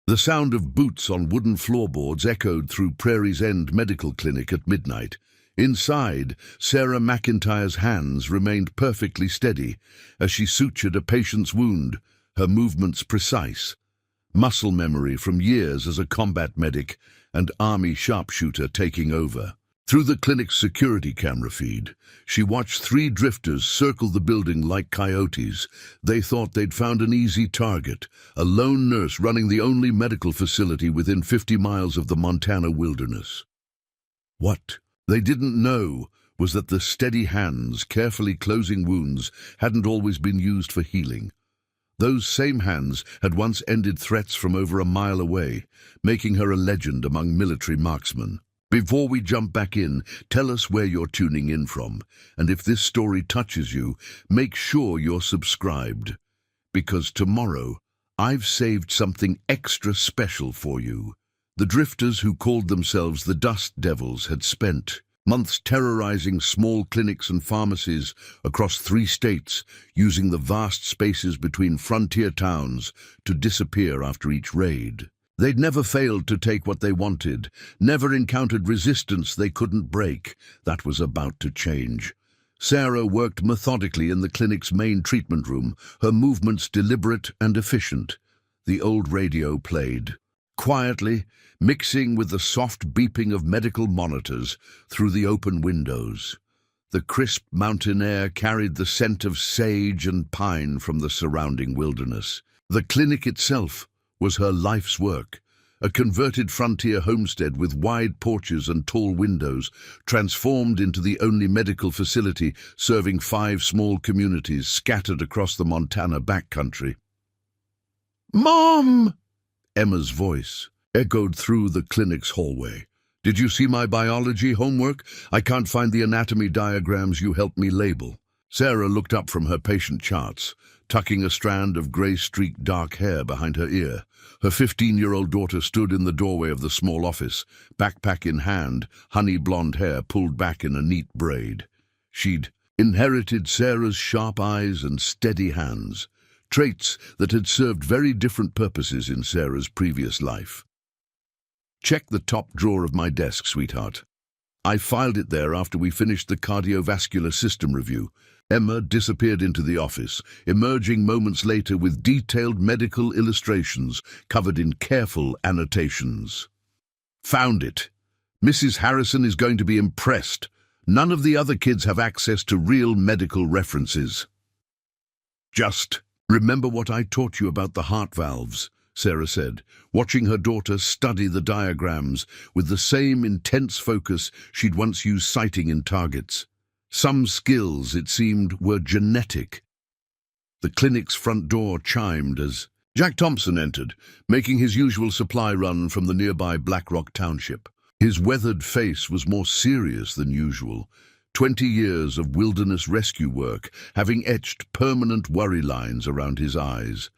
The sound of boots on wooden floorboards echoed through Prairie's End Medical Clinic at midnight. Inside, Sarah McIntyre's hands remained perfectly steady as she sutured a patient's wound, her movements precise. Muscle memory from years as a combat medic and army sharpshooter taking over. Through the clinic's security camera feed, she watched 3 drifters circle the building like coyotes. They thought they'd found an easy target, a lone nurse running the only medical facility within 50 miles of the Montana wilderness. What they didn't know was that the steady hands carefully closing wounds hadn't always been used for healing. Those same hands had once ended threats from over a mile away, making her a legend among military marksmen. Before we jump back in, tell us where you're tuning in from, and if this story touches you, make sure you're subscribed. Because tomorrow, I've saved something extra special for you. The drifters who called themselves the Dust Devils had spent months terrorizing small clinics and pharmacies across 3 states, using the vast spaces between frontier towns to disappear after each raid. They'd never failed to take what they wanted, never encountered resistance they couldn't break. That was about to change. Sarah worked methodically in the clinic's main treatment room, her movements deliberate and efficient. The old radio played, quietly, mixing with the soft beeping of medical monitors through the open windows. The crisp mountain air carried the scent of sage and pine from the surrounding wilderness. The clinic itself was her life's work, a converted frontier homestead with wide porches and tall windows, transformed into the only medical facility serving 5 small communities scattered across the Montana backcountry. "Mom!" Emma's voice echoed through the clinic's hallway. "Did you see my biology homework? I can't find the anatomy diagrams you helped me label." Sarah looked up from her patient charts, tucking a strand of grey-streaked dark hair behind her ear. Her 15-year-old daughter stood in the doorway of the small office, backpack in hand, honey-blonde hair pulled back in a neat braid. She'd inherited Sarah's sharp eyes and steady hands, traits that had served very different purposes in Sarah's previous life. "Check the top drawer of my desk, sweetheart. I filed it there after we finished the cardiovascular system review." Emma disappeared into the office, emerging moments later with detailed medical illustrations covered in careful annotations. "Found it. Mrs. Harrison is going to be impressed. None of the other kids have access to real medical references." "Just remember what I taught you about the heart valves," Sarah said, watching her daughter study the diagrams with the same intense focus she'd once used sighting in targets. Some skills, it seemed, were genetic. The clinic's front door chimed as Jack Thompson entered, making his usual supply run from the nearby Black Rock Township. His weathered face was more serious than usual, 20 years of wilderness rescue work having etched permanent worry lines around his eyes.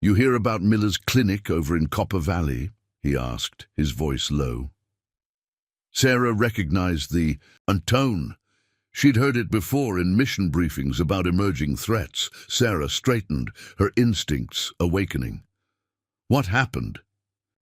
"You hear about Miller's clinic over in Copper Valley?" he asked, his voice low. Sarah recognized the tone. She'd heard it before in mission briefings about emerging threats. Sarah straightened, her instincts awakening. "What happened?"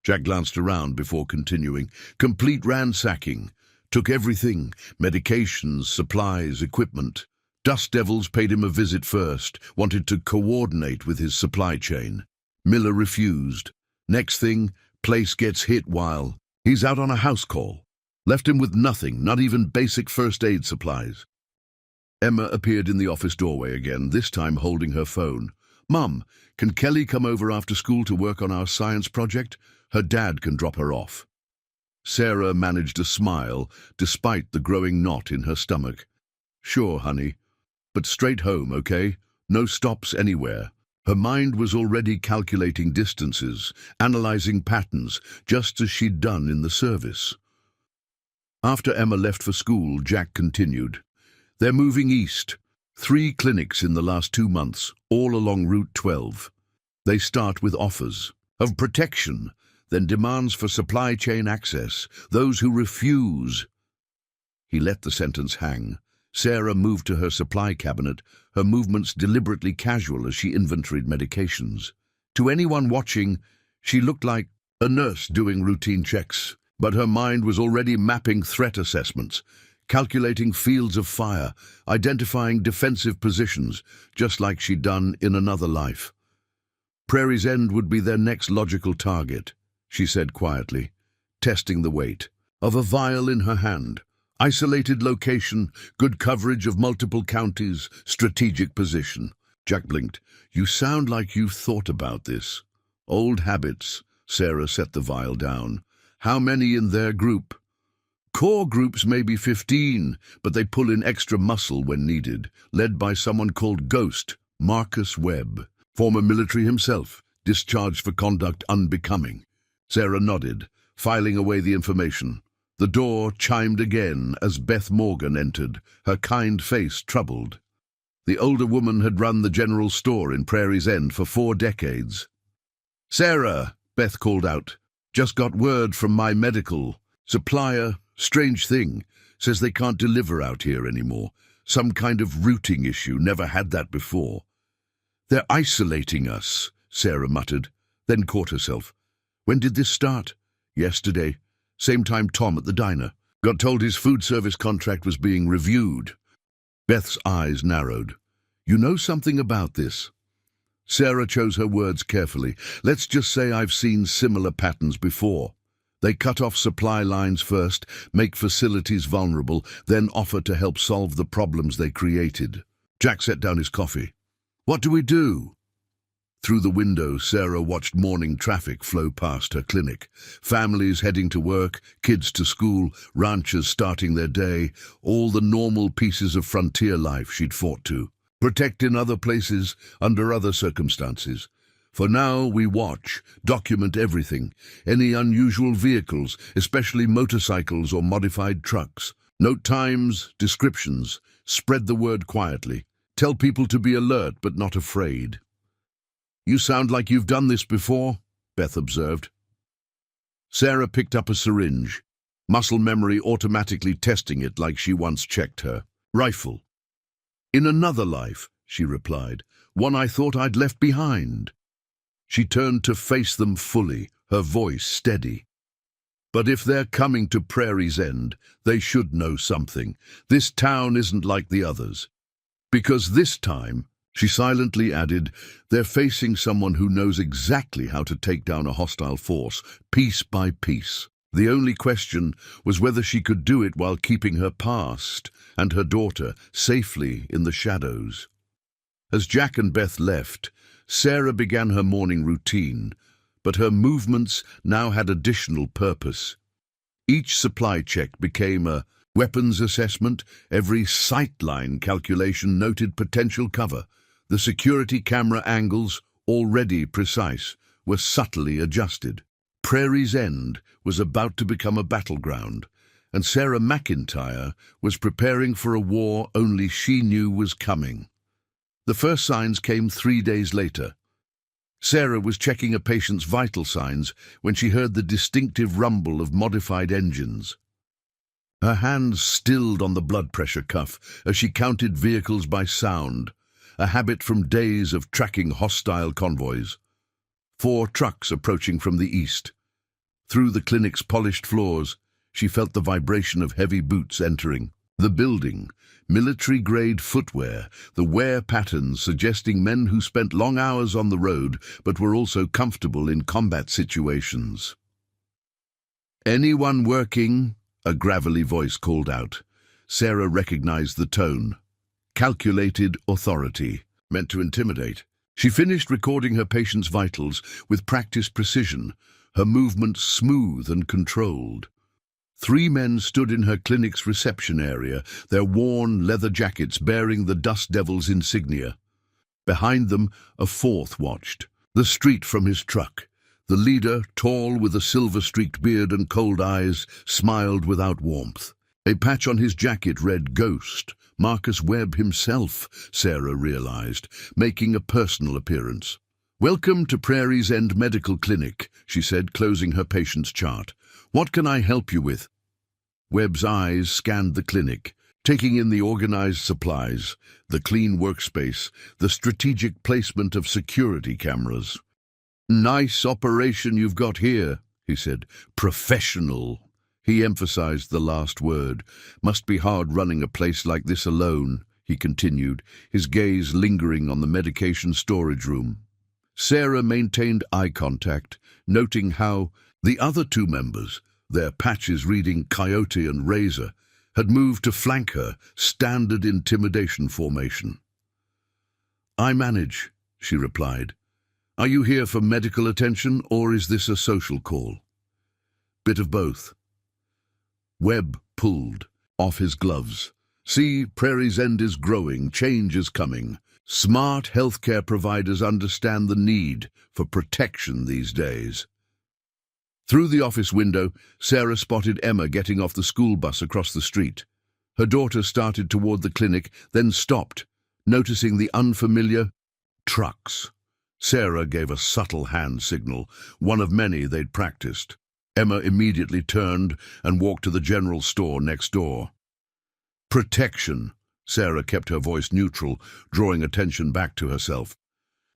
Jack glanced around before continuing. "Complete ransacking. Took everything, medications, supplies, equipment. Dust Devils paid him a visit first, wanted to coordinate with his supply chain. Miller refused. Next thing, place gets hit while he's out on a house call. Left him with nothing, not even basic first aid supplies." Emma appeared in the office doorway again, this time holding her phone. "Mum, can Kelly come over after school to work on our science project? Her dad can drop her off." Sarah managed a smile, despite the growing knot in her stomach. "Sure, honey. But straight home, okay? No stops anywhere." Her mind was already calculating distances, analyzing patterns, just as she'd done in the service. After Emma left for school, Jack continued. "They're moving east. 3 clinics in the last 2 months, all along Route 12. They start with offers of protection, then demands for supply chain access. Those who refuse..." He let the sentence hang. Sarah moved to her supply cabinet, her movements deliberately casual as she inventoried medications. To anyone watching, She looked like a nurse doing routine checks, but her mind was already mapping threat assessments, calculating fields of fire, identifying defensive positions, just like she'd done in another life. Prairie's End would be their next logical target, she said quietly, testing the weight of a vial in her hand. Isolated location, good coverage of multiple counties, strategic position. Jack blinked. You sound like you've thought about this. Old habits. Sarah set the vial down. How many in their group? Core groups may be 15, but they pull in extra muscle when needed, led by someone called Ghost, Marcus Webb, former military himself, discharged for conduct unbecoming. Sarah nodded, filing away the information. The door chimed again as Beth Morgan entered, her kind face troubled. The older woman had run the general store in Prairie's End for 4 decades. "Sarah," Beth called out, "just got word from my medical supplier. Strange thing, says they can't deliver out here anymore. Some kind of routing issue, never had that before." "They're isolating us," Sarah muttered, then caught herself. "When did this start?" "Yesterday. Same time Tom at the diner. Got told his food service contract was being reviewed." Beth's eyes narrowed. "You know something about this?" Sarah chose her words carefully. "Let's just say I've seen similar patterns before. They cut off supply lines first, make facilities vulnerable, then offer to help solve the problems they created." Jack set down his coffee. "What do we do?" Through the window, Sarah watched morning traffic flow past her clinic. Families heading to work, kids to school, ranchers starting their day, all the normal pieces of frontier life she'd fought to protect in other places, under other circumstances. For now, we watch, document everything, any unusual vehicles, especially motorcycles or modified trucks. Note times, descriptions, spread the word quietly. Tell people to be alert but not afraid. "You sound like you've done this before," Beth observed. Sarah picked up a syringe, muscle memory automatically testing it like she once checked her rifle. "In another life," she replied, "one I thought I'd left behind." She turned to face them fully, her voice steady. "But if they're coming to Prairie's End, they should know something. This town isn't like the others. Because this time," she silently added, "they're facing someone who knows exactly how to take down a hostile force, piece by piece." The only question was whether she could do it while keeping her past and her daughter safely in the shadows. As Jack and Beth left, Sarah began her morning routine, but her movements now had additional purpose. Each supply check became a weapons assessment. Every sightline calculation noted potential cover. The security camera angles, already precise, were subtly adjusted. Prairie's End was about to become a battleground, and Sarah McIntyre was preparing for a war only she knew was coming. The first signs came 3 days later. Sarah was checking a patient's vital signs when she heard the distinctive rumble of modified engines. Her hands stilled on the blood pressure cuff as she counted vehicles by sound, a habit from days of tracking hostile convoys. 4 trucks approaching from the east. Through the clinic's polished floors, she felt the vibration of heavy boots entering the building, military-grade footwear, the wear patterns suggesting men who spent long hours on the road but were also comfortable in combat situations. "Anyone working?" a gravelly voice called out. Sarah recognized the tone. Calculated authority, meant to intimidate. She finished recording her patient's vitals with practiced precision, her movements smooth and controlled. 3 men stood in her clinic's reception area, their worn leather jackets bearing the Dust Devil's insignia. Behind them, a 4th watched, the street from his truck. The leader, tall with a silver-streaked beard and cold eyes, smiled without warmth. A patch on his jacket read Ghost, Marcus Webb himself, Sarah realized, making a personal appearance. "Welcome to Prairie's End Medical Clinic," she said, closing her patient's chart. "What can I help you with?" Webb's eyes scanned the clinic, taking in the organized supplies, the clean workspace, the strategic placement of security cameras. Nice operation you've got here, he said. Professional. He emphasized the last word. Must be hard running a place like this alone, he continued, his gaze lingering on the medication storage room. Sarah maintained eye contact, noting how the other two members, their patches reading Coyote and Razor, had moved to flank her, standard intimidation formation. I manage, she replied. Are you here for medical attention, or is this a social call? Bit of both. Webb pulled off his gloves. See, Prairie's end is growing, change is coming. Smart healthcare providers understand the need for protection these days. Through the office window, Sarah spotted Emma getting off the school bus across the street. Her daughter started toward the clinic, then stopped, noticing the unfamiliar trucks. Sarah gave a subtle hand signal, one of many they'd practiced. Emma immediately turned and walked to the general store next door. Protection. Sarah kept her voice neutral, drawing attention back to herself.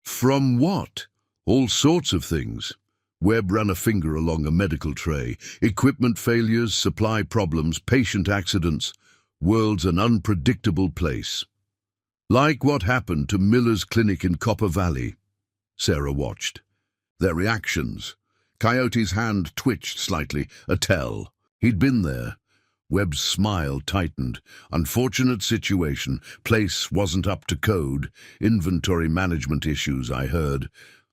From what? All sorts of things. Webb ran a finger along a medical tray. Equipment failures, supply problems, patient accidents. World's an unpredictable place. Like what happened to Miller's clinic in Copper Valley. Sarah watched. Their reactions. Coyote's hand twitched slightly, a tell. He'd been there. Webb's smile tightened. Unfortunate situation. Place wasn't up to code. Inventory management issues, I heard.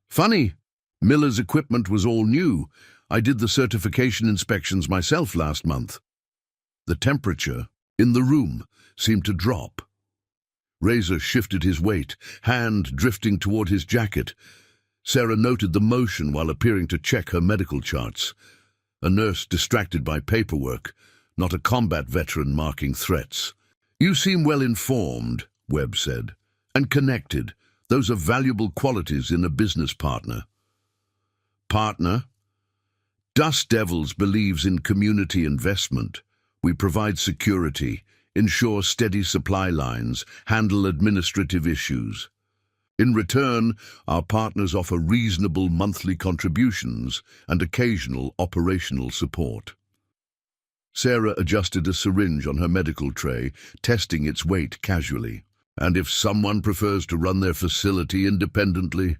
Funny. Miller's equipment was all new. I did the certification inspections myself last month. The temperature in the room seemed to drop. Razor shifted his weight, hand drifting toward his jacket. Sarah noted the motion while appearing to check her medical charts. A nurse distracted by paperwork, not a combat veteran marking threats. You seem well informed, Webb said, and connected. Those are valuable qualities in a business partner. Partner? Dust Devils believes in community investment. We provide security, ensure steady supply lines, handle administrative issues. In return, our partners offer reasonable monthly contributions and occasional operational support. Sarah adjusted a syringe on her medical tray, testing its weight casually. And if someone prefers to run their facility independently?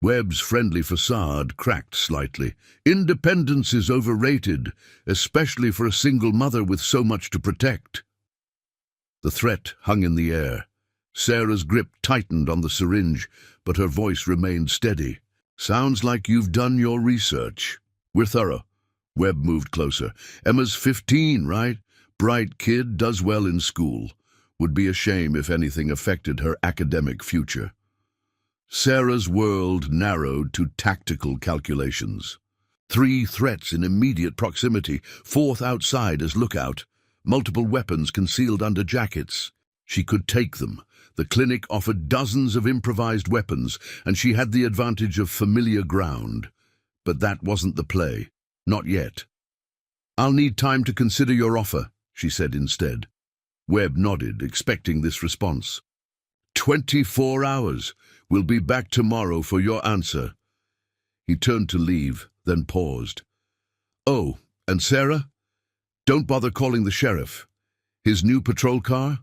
Webb's friendly facade cracked slightly. Independence is overrated, especially for a single mother with so much to protect. The threat hung in the air. Sarah's grip tightened on the syringe, but her voice remained steady. Sounds like you've done your research. We're thorough. Webb moved closer. Emma's 15, right? Bright kid, does well in school. Would be a shame if anything affected her academic future. Sarah's world narrowed to tactical calculations. 3 threats in immediate proximity, 4th outside as lookout. Multiple weapons concealed under jackets. She could take them. The clinic offered dozens of improvised weapons, and she had the advantage of familiar ground. But that wasn't the play. Not yet. I'll need time to consider your offer, she said instead. Webb nodded, expecting this response. 24 hours. We'll be back tomorrow for your answer. He turned to leave, then paused. Oh, and Sarah? Don't bother calling the sheriff. His new patrol car?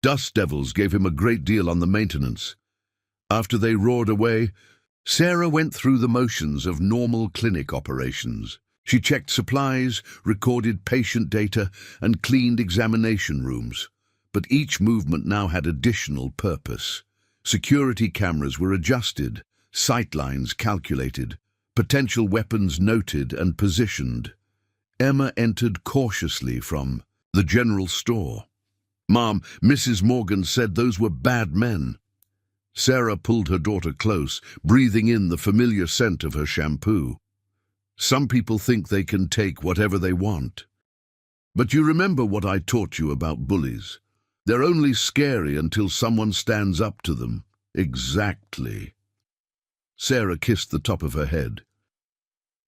Dust Devils gave him a great deal on the maintenance. After they roared away, Sarah went through the motions of normal clinic operations. She checked supplies, recorded patient data, and cleaned examination rooms. But each movement now had additional purpose. Security cameras were adjusted, sightlines calculated, potential weapons noted and positioned. Emma entered cautiously from the general store. Mom, Mrs. Morgan said those were bad men. Sarah pulled her daughter close, breathing in the familiar scent of her shampoo. Some people think they can take whatever they want. But you remember what I taught you about bullies. They're only scary until someone stands up to them. Exactly. Sarah kissed the top of her head.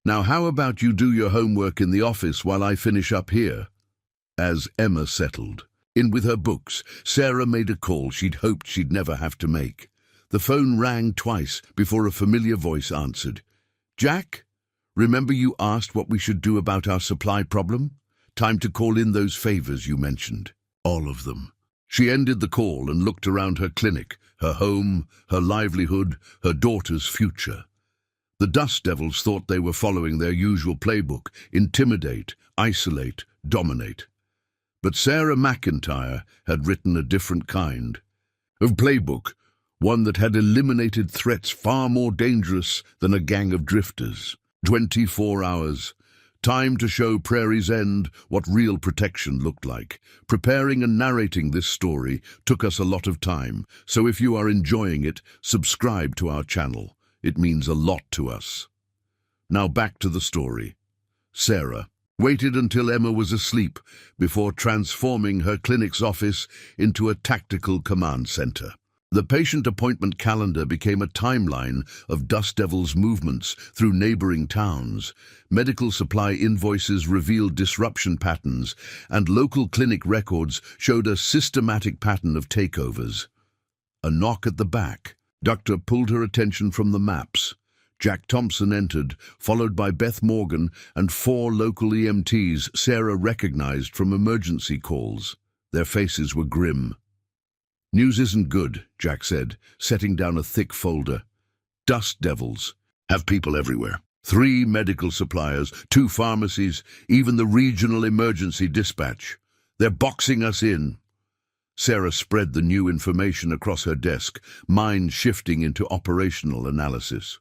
Now how about you do your homework in the office while I finish up here? As Emma settled in with her books, Sarah made a call she'd hoped she'd never have to make. The phone rang twice before a familiar voice answered. "Jack? Remember you asked what we should do about our supply problem? Time to call in those favors you mentioned." All of them. She ended the call and looked around her clinic, her home, her livelihood, her daughter's future. The dust devils thought they were following their usual playbook: intimidate, isolate, dominate. But Sarah McIntyre had written a different kind of playbook, one that had eliminated threats far more dangerous than a gang of drifters. 24 hours. Time to show Prairie's End what real protection looked like. Preparing and narrating this story took us a lot of time, so if you are enjoying it, subscribe to our channel. It means a lot to us. Now back to the story. Sarah waited until Emma was asleep before transforming her clinic's office into a tactical command center. The patient appointment calendar became a timeline of Dust Devil's movements through neighboring towns. Medical supply invoices revealed disruption patterns, and local clinic records showed a systematic pattern of takeovers. A knock at the back. Doctor pulled her attention from the maps. Jack Thompson entered, followed by Beth Morgan and 4 local EMTs Sarah recognized from emergency calls. Their faces were grim. "News isn't good," Jack said, setting down a thick folder. "Dust devils have people everywhere. 3 medical suppliers, 2 pharmacies, even the regional emergency dispatch. They're boxing us in." Sarah spread the new information across her desk, mind shifting into operational analysis.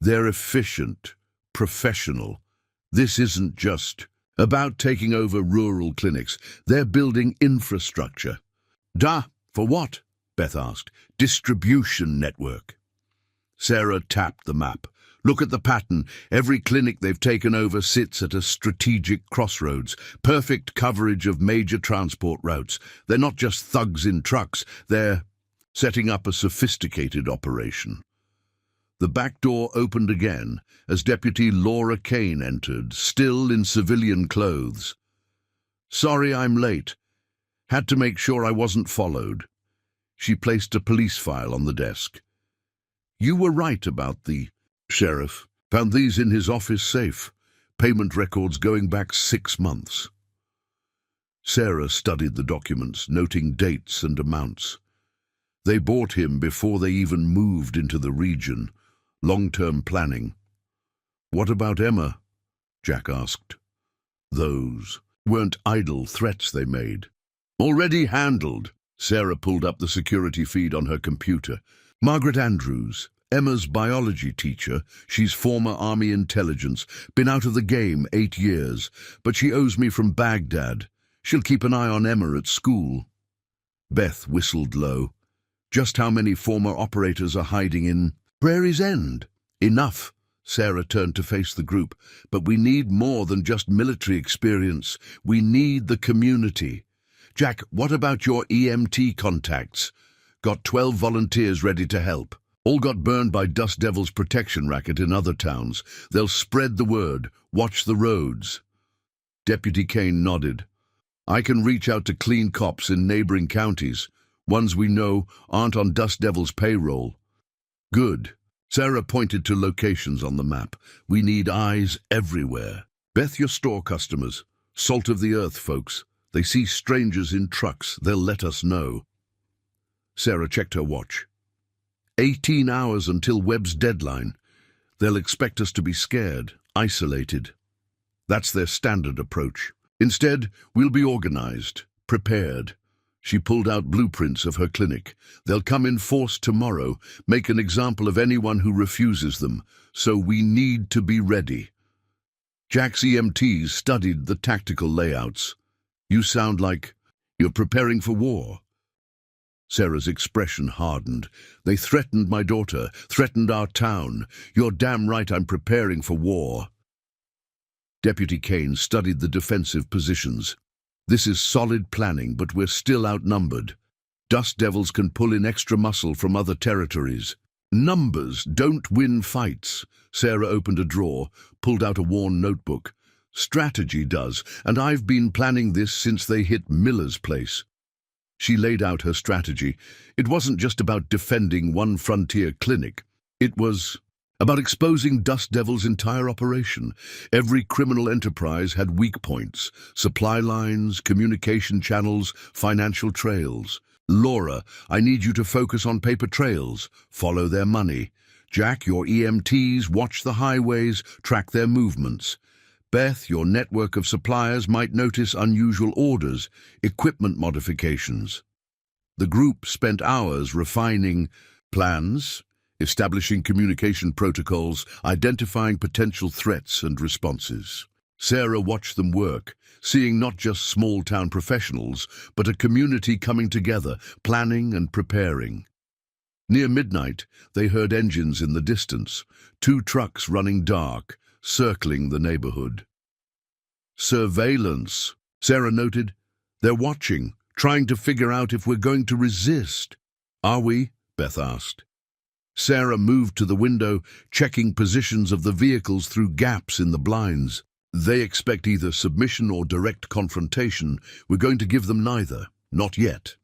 "They're efficient, professional. This isn't just about taking over rural clinics. They're building infrastructure." For what?" Beth asked. "Distribution network." Sarah tapped the map. "Look at the pattern. Every clinic they've taken over sits at a strategic crossroads. Perfect coverage of major transport routes. They're not just thugs in trucks. They're setting up a sophisticated operation." The back door opened again as Deputy Laura Kane entered, still in civilian clothes. "Sorry I'm late. Had to make sure I wasn't followed." She placed a police file on the desk. "You were right about the sheriff. Found these in his office safe. Payment records going back 6 months." Sarah studied the documents, noting dates and amounts. They bought him before they even moved into the region. Long-term planning. "What about Emma?" Jack asked. "Those weren't idle threats they made." "Already handled." Sarah pulled up the security feed on her computer. "Margaret Andrews, Emma's biology teacher. She's former Army intelligence, been out of the game 8 years, but she owes me from Baghdad. She'll keep an eye on Emma at school." Beth whistled low. "Just how many former operators are hiding in Prairie's End?" "Enough." Sarah turned to face the group. "But we need more than just military experience. We need the community. Jack, what about your EMT contacts? Got 12 volunteers ready to help. All got burned by Dust Devil's protection racket in other towns. They'll spread the word. Watch the roads." Deputy Kane nodded. "I can reach out to clean cops in neighboring counties, ones we know aren't on Dust Devil's payroll." "Good." Sarah pointed to locations on the map. "We need eyes everywhere. Beth, your store customers. Salt of the earth folks. They see strangers in trucks. They'll let us know." Sarah checked her watch. 18 hours until Webb's deadline. They'll expect us to be scared, isolated. That's their standard approach. Instead, we'll be organized, prepared. She pulled out blueprints of her clinic. They'll come in force tomorrow, make an example of anyone who refuses them, so we need to be ready. Jack's EMTs studied the tactical layouts. "You sound like you're preparing for war." Sarah's expression hardened. "They threatened my daughter, threatened our town. You're damn right I'm preparing for war." Deputy Kane studied the defensive positions. "This is solid planning, but we're still outnumbered. Dust Devils can pull in extra muscle from other territories. Numbers don't win fights." Sarah opened a drawer, pulled out a worn notebook. "Strategy does, and I've been planning this since they hit Miller's place." She laid out her strategy. It wasn't just about defending one frontier clinic. It was about exposing Dust Devil's entire operation. Every criminal enterprise had weak points: supply lines, communication channels, financial trails. Laura, I need you to focus on paper trails. Follow their money. Jack, your EMTs watch the highways, track their movements. Beth, your network of suppliers might notice unusual orders, equipment modifications. The group spent hours refining plans, establishing communication protocols, identifying potential threats and responses. Sarah watched them work, seeing not just small-town professionals, but a community coming together, planning and preparing. Near midnight, they heard engines in the distance, 2 trucks running dark, circling the neighborhood. Surveillance, Sarah noted. They're watching, trying to figure out if we're going to resist. Are we? Beth asked. Sarah moved to the window, checking positions of the vehicles through gaps in the blinds. They expect either submission or direct confrontation. We're going to give them neither. Not yet.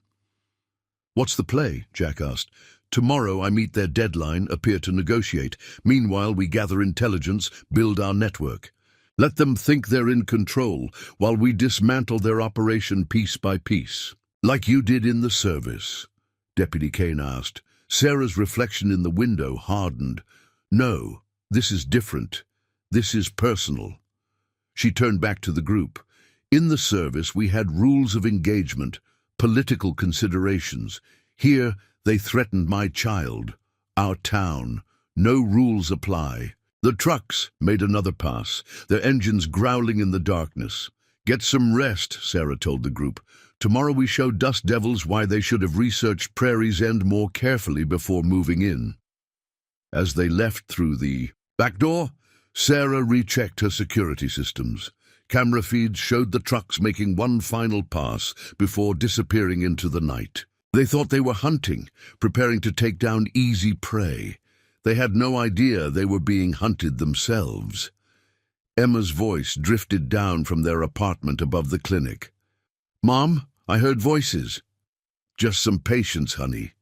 What's the play? Jack asked. Tomorrow I meet their deadline, appear to negotiate. Meanwhile, we gather intelligence, build our network. Let them think they're in control, while we dismantle their operation piece by piece. Like you did in the service, Deputy Kane asked. Sarah's reflection in the window hardened. No, this is different. This is personal. She turned back to the group. In the service, we had rules of engagement, political considerations. Here, they threatened my child, our town. No rules apply. The trucks made another pass, their engines growling in the darkness. Get some rest, Sarah told the group. Tomorrow we show Dust Devils why they should have researched Prairie's end more carefully before moving in. As they left through the back door, Sarah rechecked her security systems. Camera feeds showed the trucks making one final pass before disappearing into the night. They thought they were hunting, preparing to take down easy prey. They had no idea they were being hunted themselves. Emma's voice drifted down from their apartment above the clinic. Mom, I heard voices. Just some patience, honey.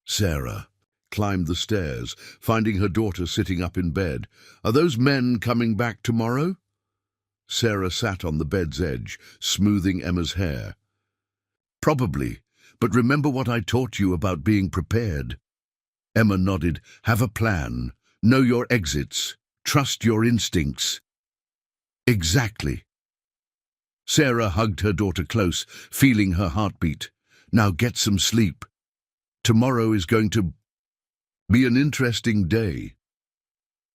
Sarah climbed the stairs, finding her daughter sitting up in bed. Are those men coming back tomorrow? Sarah sat on the bed's edge, smoothing Emma's hair. Probably, but remember what I taught you about being prepared. Emma nodded. Have a plan. Know your exits. Trust your instincts. Exactly. Sarah hugged her daughter close, feeling her heartbeat. Now get some sleep. Tomorrow is going to be an interesting day.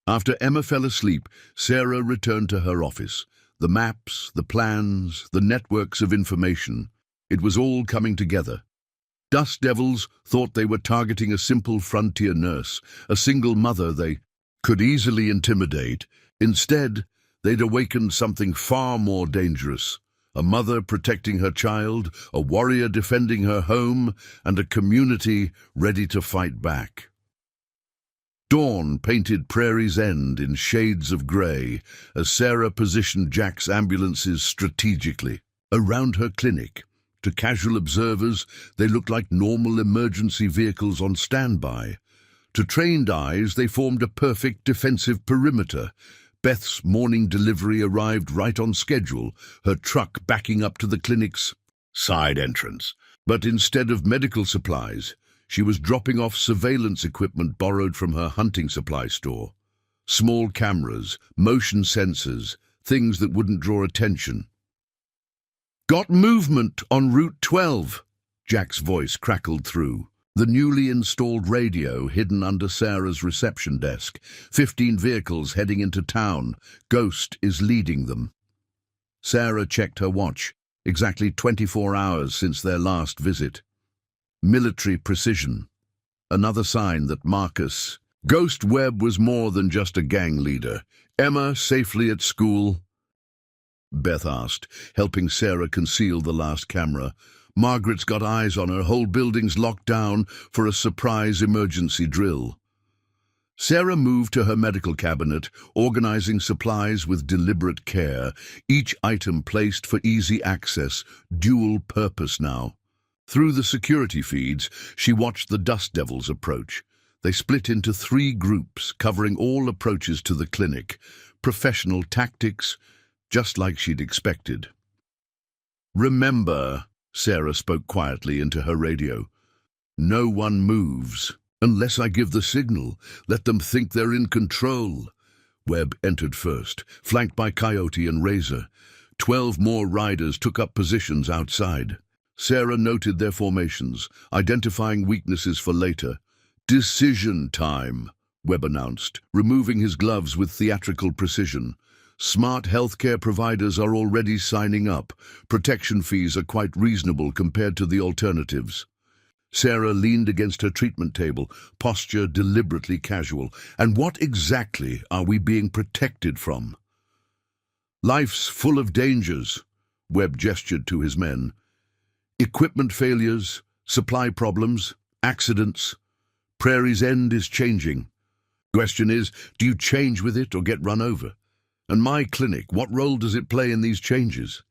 After Emma fell asleep, Sarah returned to her office. The maps, the plans, the networks of information. It was all coming together. Dust Devils thought they were targeting a simple frontier nurse, a single mother they could easily intimidate. Instead, they'd awakened something far more dangerous. A mother protecting her child, a warrior defending her home, and a community ready to fight back. Dawn painted Prairie's end in shades of grey as Sarah positioned Jack's ambulances strategically around her clinic. To casual observers, they looked like normal emergency vehicles on standby. To trained eyes, they formed a perfect defensive perimeter. Beth's morning delivery arrived right on schedule, her truck backing up to the clinic's side entrance. But instead of medical supplies, she was dropping off surveillance equipment borrowed from her hunting supply store. Small cameras, motion sensors, things that wouldn't draw attention. Got movement on Route 12, Jack's voice crackled through. The newly installed radio hidden under Sarah's reception desk. 15 vehicles heading into town. Ghost is leading them. Sarah checked her watch. Exactly 24 hours since their last visit. Military precision. Another sign that Marcus. Ghost Webb was more than just a gang leader. Emma safely at school? Beth asked, helping Sarah conceal the last camera. Margaret's got eyes on her. Whole building's locked down for a surprise emergency drill. Sarah moved to her medical cabinet, organizing supplies with deliberate care, each item placed for easy access, dual purpose now. Through the security feeds, she watched the dust devils approach. They split into 3 groups, covering all approaches to the clinic. Professional tactics, just like she'd expected. "Remember," Sarah spoke quietly into her radio, "no one moves. Unless I give the signal, let them think they're in control." Webb entered first, flanked by Coyote and Razor. 12 more riders took up positions outside. Sarah noted their formations, identifying weaknesses for later. "Decision time," Webb announced, removing his gloves with theatrical precision. "Smart healthcare providers are already signing up. Protection fees are quite reasonable compared to the alternatives." Sarah leaned against her treatment table, posture deliberately casual. "And what exactly are we being protected from?" "Life's full of dangers," Webb gestured to his men. "Equipment failures, supply problems, accidents. Prairie's end is changing. Question is, do you change with it or get run over? And my clinic, what role does it play in these changes?"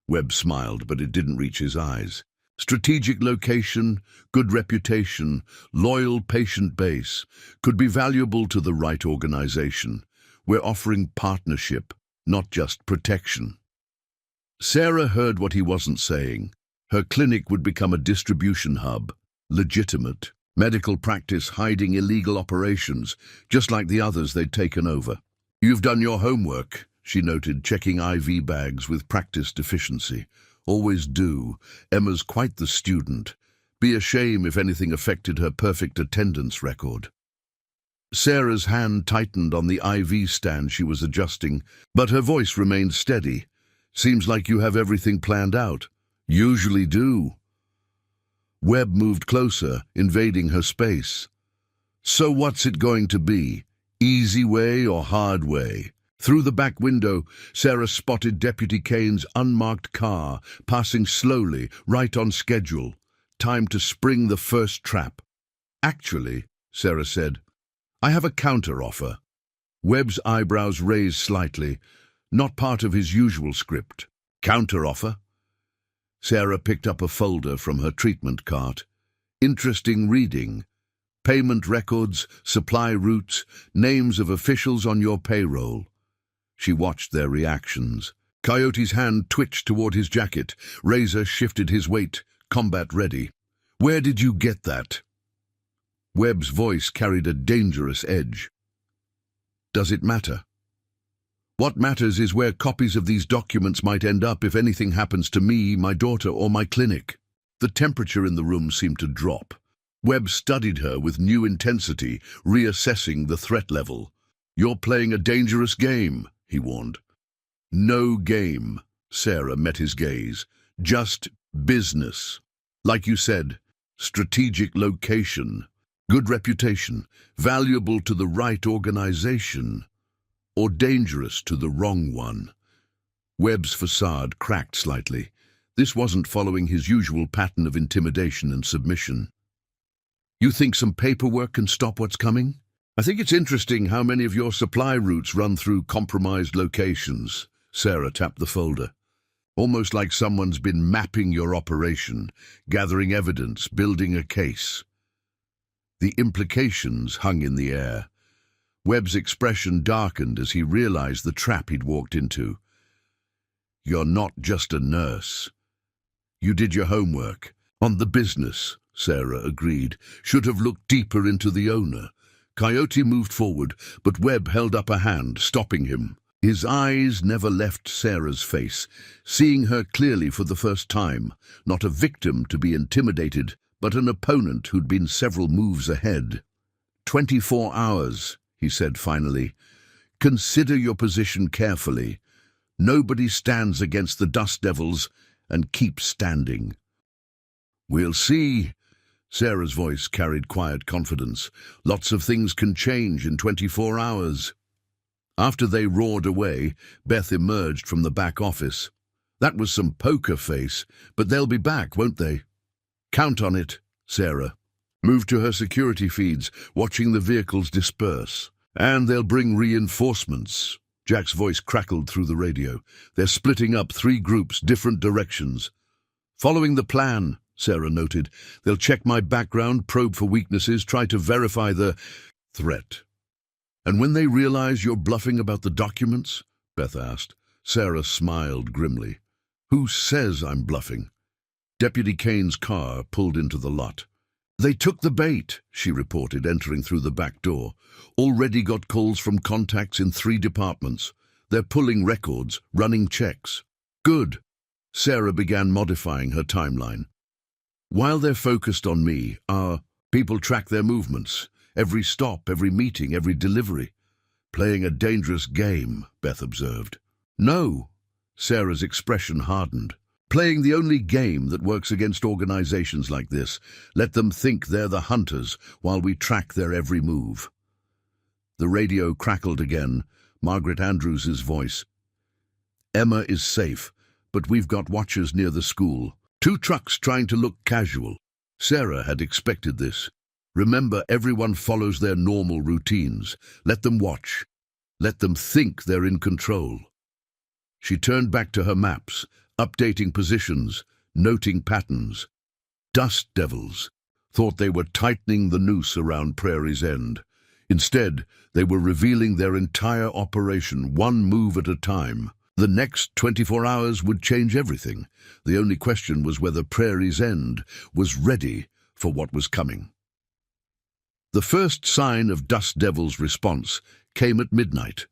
Webb smiled, but it didn't reach his eyes. "Strategic location, good reputation, loyal patient base could be valuable to the right organization. We're offering partnership, not just protection." Sarah heard what he wasn't saying. Her clinic would become a distribution hub, legitimate, medical practice hiding illegal operations, just like the others they'd taken over. "You've done your homework," she noted, checking IV bags with practiced efficiency. "Always do. Emma's quite the student. Be a shame if anything affected her perfect attendance record." Sarah's hand tightened on the IV stand she was adjusting, but her voice remained steady. "Seems like you have everything planned out." "Usually do." Webb moved closer, invading her space. "So what's it going to be? Easy way or hard way?" Through the back window, Sarah spotted Deputy Kane's unmarked car, passing slowly, right on schedule. Time to spring the first trap. "Actually," Sarah said, "I have a counter-offer." Webb's eyebrows raised slightly, not part of his usual script. "Counter-offer?" Sarah picked up a folder from her treatment cart. "Interesting reading. Payment records, supply routes, names of officials on your payroll." She watched their reactions. Coyote's hand twitched toward his jacket. Razor shifted his weight, combat ready. "Where did you get that?" Webb's voice carried a dangerous edge. "Does it matter? What matters is where copies of these documents might end up if anything happens to me, my daughter, or my clinic." The temperature in the room seemed to drop. Webb studied her with new intensity, reassessing the threat level. "You're playing a dangerous game," he warned. "No game," Sarah met his gaze. "Just business. Like you said, strategic location, good reputation, valuable to the right organization, or dangerous to the wrong one." Webb's facade cracked slightly. This wasn't following his usual pattern of intimidation and submission. "You think some paperwork can stop what's coming? I think it's interesting how many of your supply routes run through compromised locations." Sarah tapped the folder. "Almost like someone's been mapping your operation, gathering evidence, building a case." The implications hung in the air. Webb's expression darkened as he realized the trap he'd walked into. "You're not just a nurse. You did your homework. On the business," Sarah agreed. "Should have looked deeper into the owner." Coyote moved forward, but Webb held up a hand, stopping him. His eyes never left Sarah's face, seeing her clearly for the first time, not a victim to be intimidated, but an opponent who'd been several moves ahead. 24 hours, he said finally. "Consider your position carefully. Nobody stands against the dust devils, and keep standing." "We'll see." Sarah's voice carried quiet confidence. "Lots of things can change in 24 hours. After they roared away, Beth emerged from the back office. "That was some poker face, but they'll be back, won't they?" "Count on it," Sarah moved to her security feeds, watching the vehicles disperse. "And they'll bring reinforcements." Jack's voice crackled through the radio. "They're splitting up 3 groups, different directions." "Following the plan," Sarah noted. They'll check my background, probe for weaknesses, try to verify the threat. And when they realize you're bluffing about the documents? Beth asked. Sarah smiled grimly. Who says I'm bluffing? Deputy Kane's car pulled into the lot. They took the bait, she reported, entering through the back door. Already got calls from contacts in 3 departments. They're pulling records, running checks. Good. Sarah began modifying her timeline. While they're focused on me, our people track their movements. Every stop, every meeting, every delivery. Playing a dangerous game, Beth observed. No. Sarah's expression hardened. Playing the only game that works against organizations like this. Let them think they're the hunters while we track their every move. The radio crackled again, Margaret Andrews's voice. Emma is safe, but we've got watchers near the school. 2 trucks trying to look casual. Sarah had expected this. Remember, everyone follows their normal routines. Let them watch. Let them think they're in control. She turned back to her maps, updating positions, noting patterns. Dust devils. Thought they were tightening the noose around Prairie's end. Instead, they were revealing their entire operation, 1 move at a time. The next 24 hours would change everything. The only question was whether Prairie's end was ready for what was coming. The first sign of Dust Devil's response came at midnight.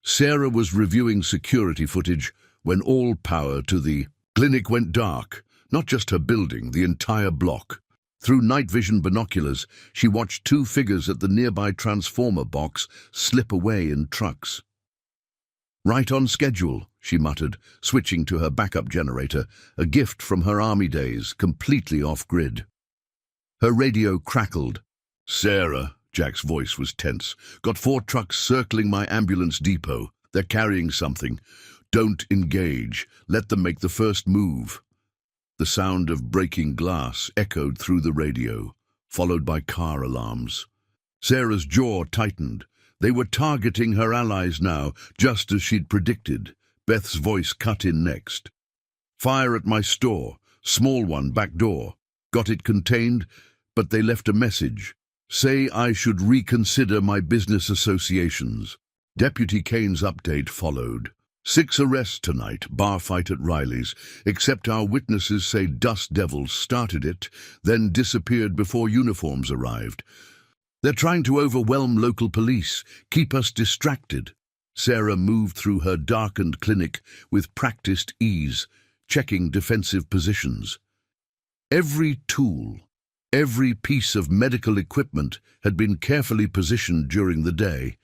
Sarah was reviewing security footage when all power to the clinic went dark. Not just her building, the entire block. Through night vision binoculars, she watched 2 figures at the nearby transformer box slip away in trucks. Right on schedule, she muttered, switching to her backup generator, a gift from her army days, completely off-grid. Her radio crackled. Sarah, Jack's voice was tense. Got 4 trucks circling my ambulance depot. They're carrying something. Don't engage. Let them make the first move. The sound of breaking glass echoed through the radio, followed by car alarms. Sarah's jaw tightened. They were targeting her allies now, just as she'd predicted. Beth's voice cut in next. Fire at my store. Small one, back door. Got it contained, but they left a message. Say I should reconsider my business associations. Deputy Kane's update followed. 6 arrests tonight, bar fight at Riley's, except our witnesses say Dust Devils started it, then disappeared before uniforms arrived. They're trying to overwhelm local police, keep us distracted. Sarah moved through her darkened clinic with practiced ease, checking defensive positions. Every tool, every piece of medical equipment had been carefully positioned during the day,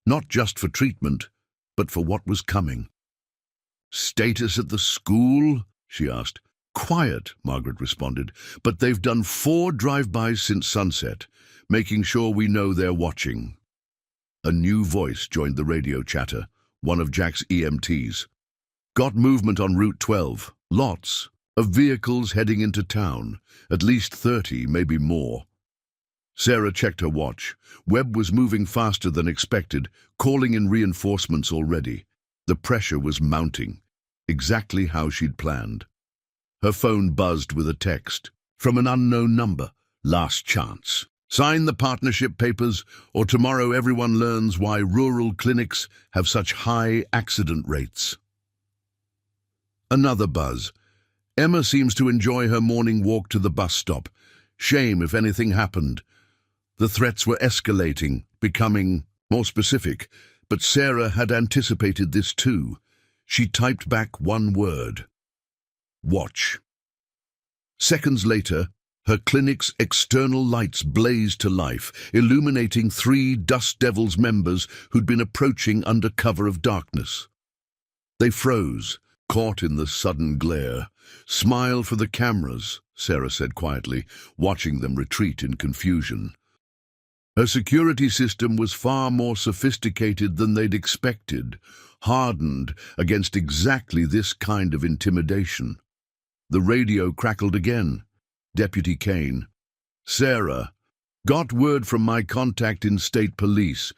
not just for treatment, but for what was coming. Status at the school? She asked. Quiet, Margaret responded, but they've done 4 drive-bys since sunset, making sure we know they're watching. A new voice joined the radio chatter, one of Jack's EMTs. Got movement on Route 12. Lots of vehicles heading into town, at least 30, maybe more. Sarah checked her watch. Webb was moving faster than expected, calling in reinforcements already. The pressure was mounting, exactly how she'd planned. Her phone buzzed with a text. From an unknown number. Last chance. Sign the partnership papers, or tomorrow everyone learns why rural clinics have such high accident rates. Another buzz. Emma seems to enjoy her morning walk to the bus stop. Shame if anything happened. The threats were escalating, becoming more specific, but Sarah had anticipated this too. She typed back one word. Watch. Seconds later, her clinic's external lights blazed to life, illuminating 3 Dust Devils members who'd been approaching under cover of darkness. They froze, caught in the sudden glare. Smile for the cameras, Sarah said quietly, watching them retreat in confusion. Her security system was far more sophisticated than they'd expected, hardened against exactly this kind of intimidation. The radio crackled again. Deputy Kane. Sarah, got word from my contact in state police.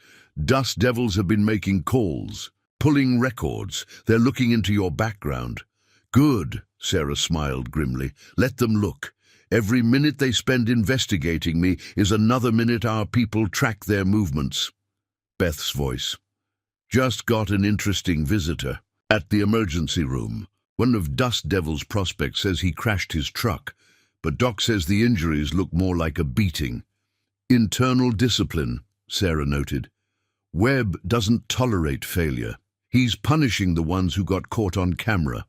Dust Devils have been making calls, pulling records. They're looking into your background. Good, Sarah smiled grimly. Let them look. Every minute they spend investigating me is another minute our people track their movements. Beth's voice. Just got an interesting visitor. At the emergency room, one of Dust Devil's prospects says he crashed his truck, but Doc says the injuries look more like a beating. Internal discipline, Sarah noted. Webb doesn't tolerate failure. He's punishing the ones who got caught on camera.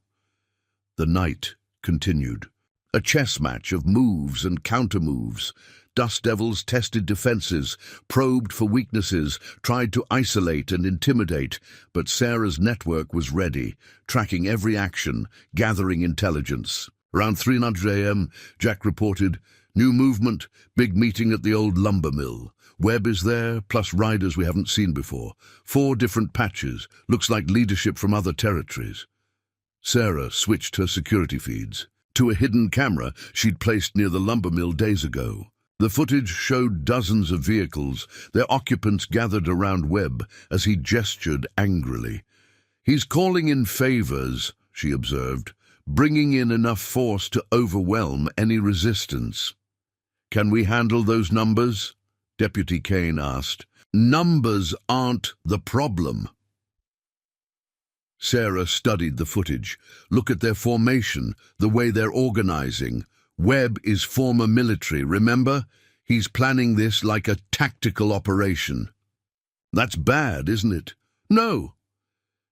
The night continued. A chess match of moves and counter-moves. Dust Devils tested defenses, probed for weaknesses, tried to isolate and intimidate, but Sarah's network was ready, tracking every action, gathering intelligence. Around 3:00 a.m., Jack reported, "New movement, big meeting at the old lumber mill. Webb is there, plus riders we haven't seen before. 4 different patches, looks like leadership from other territories." Sarah switched her security feeds to a hidden camera she'd placed near the lumber mill days ago. The footage showed dozens of vehicles, their occupants gathered around Webb as he gestured angrily. "He's calling in favors," she observed, "bringing in enough force to overwhelm any resistance." "Can we handle those numbers?" Deputy Kane asked. "Numbers aren't the problem." Sarah studied the footage. "Look at their formation, the way they're organizing. Webb is former military, remember? He's planning this like a tactical operation." "That's bad, isn't it?" "No."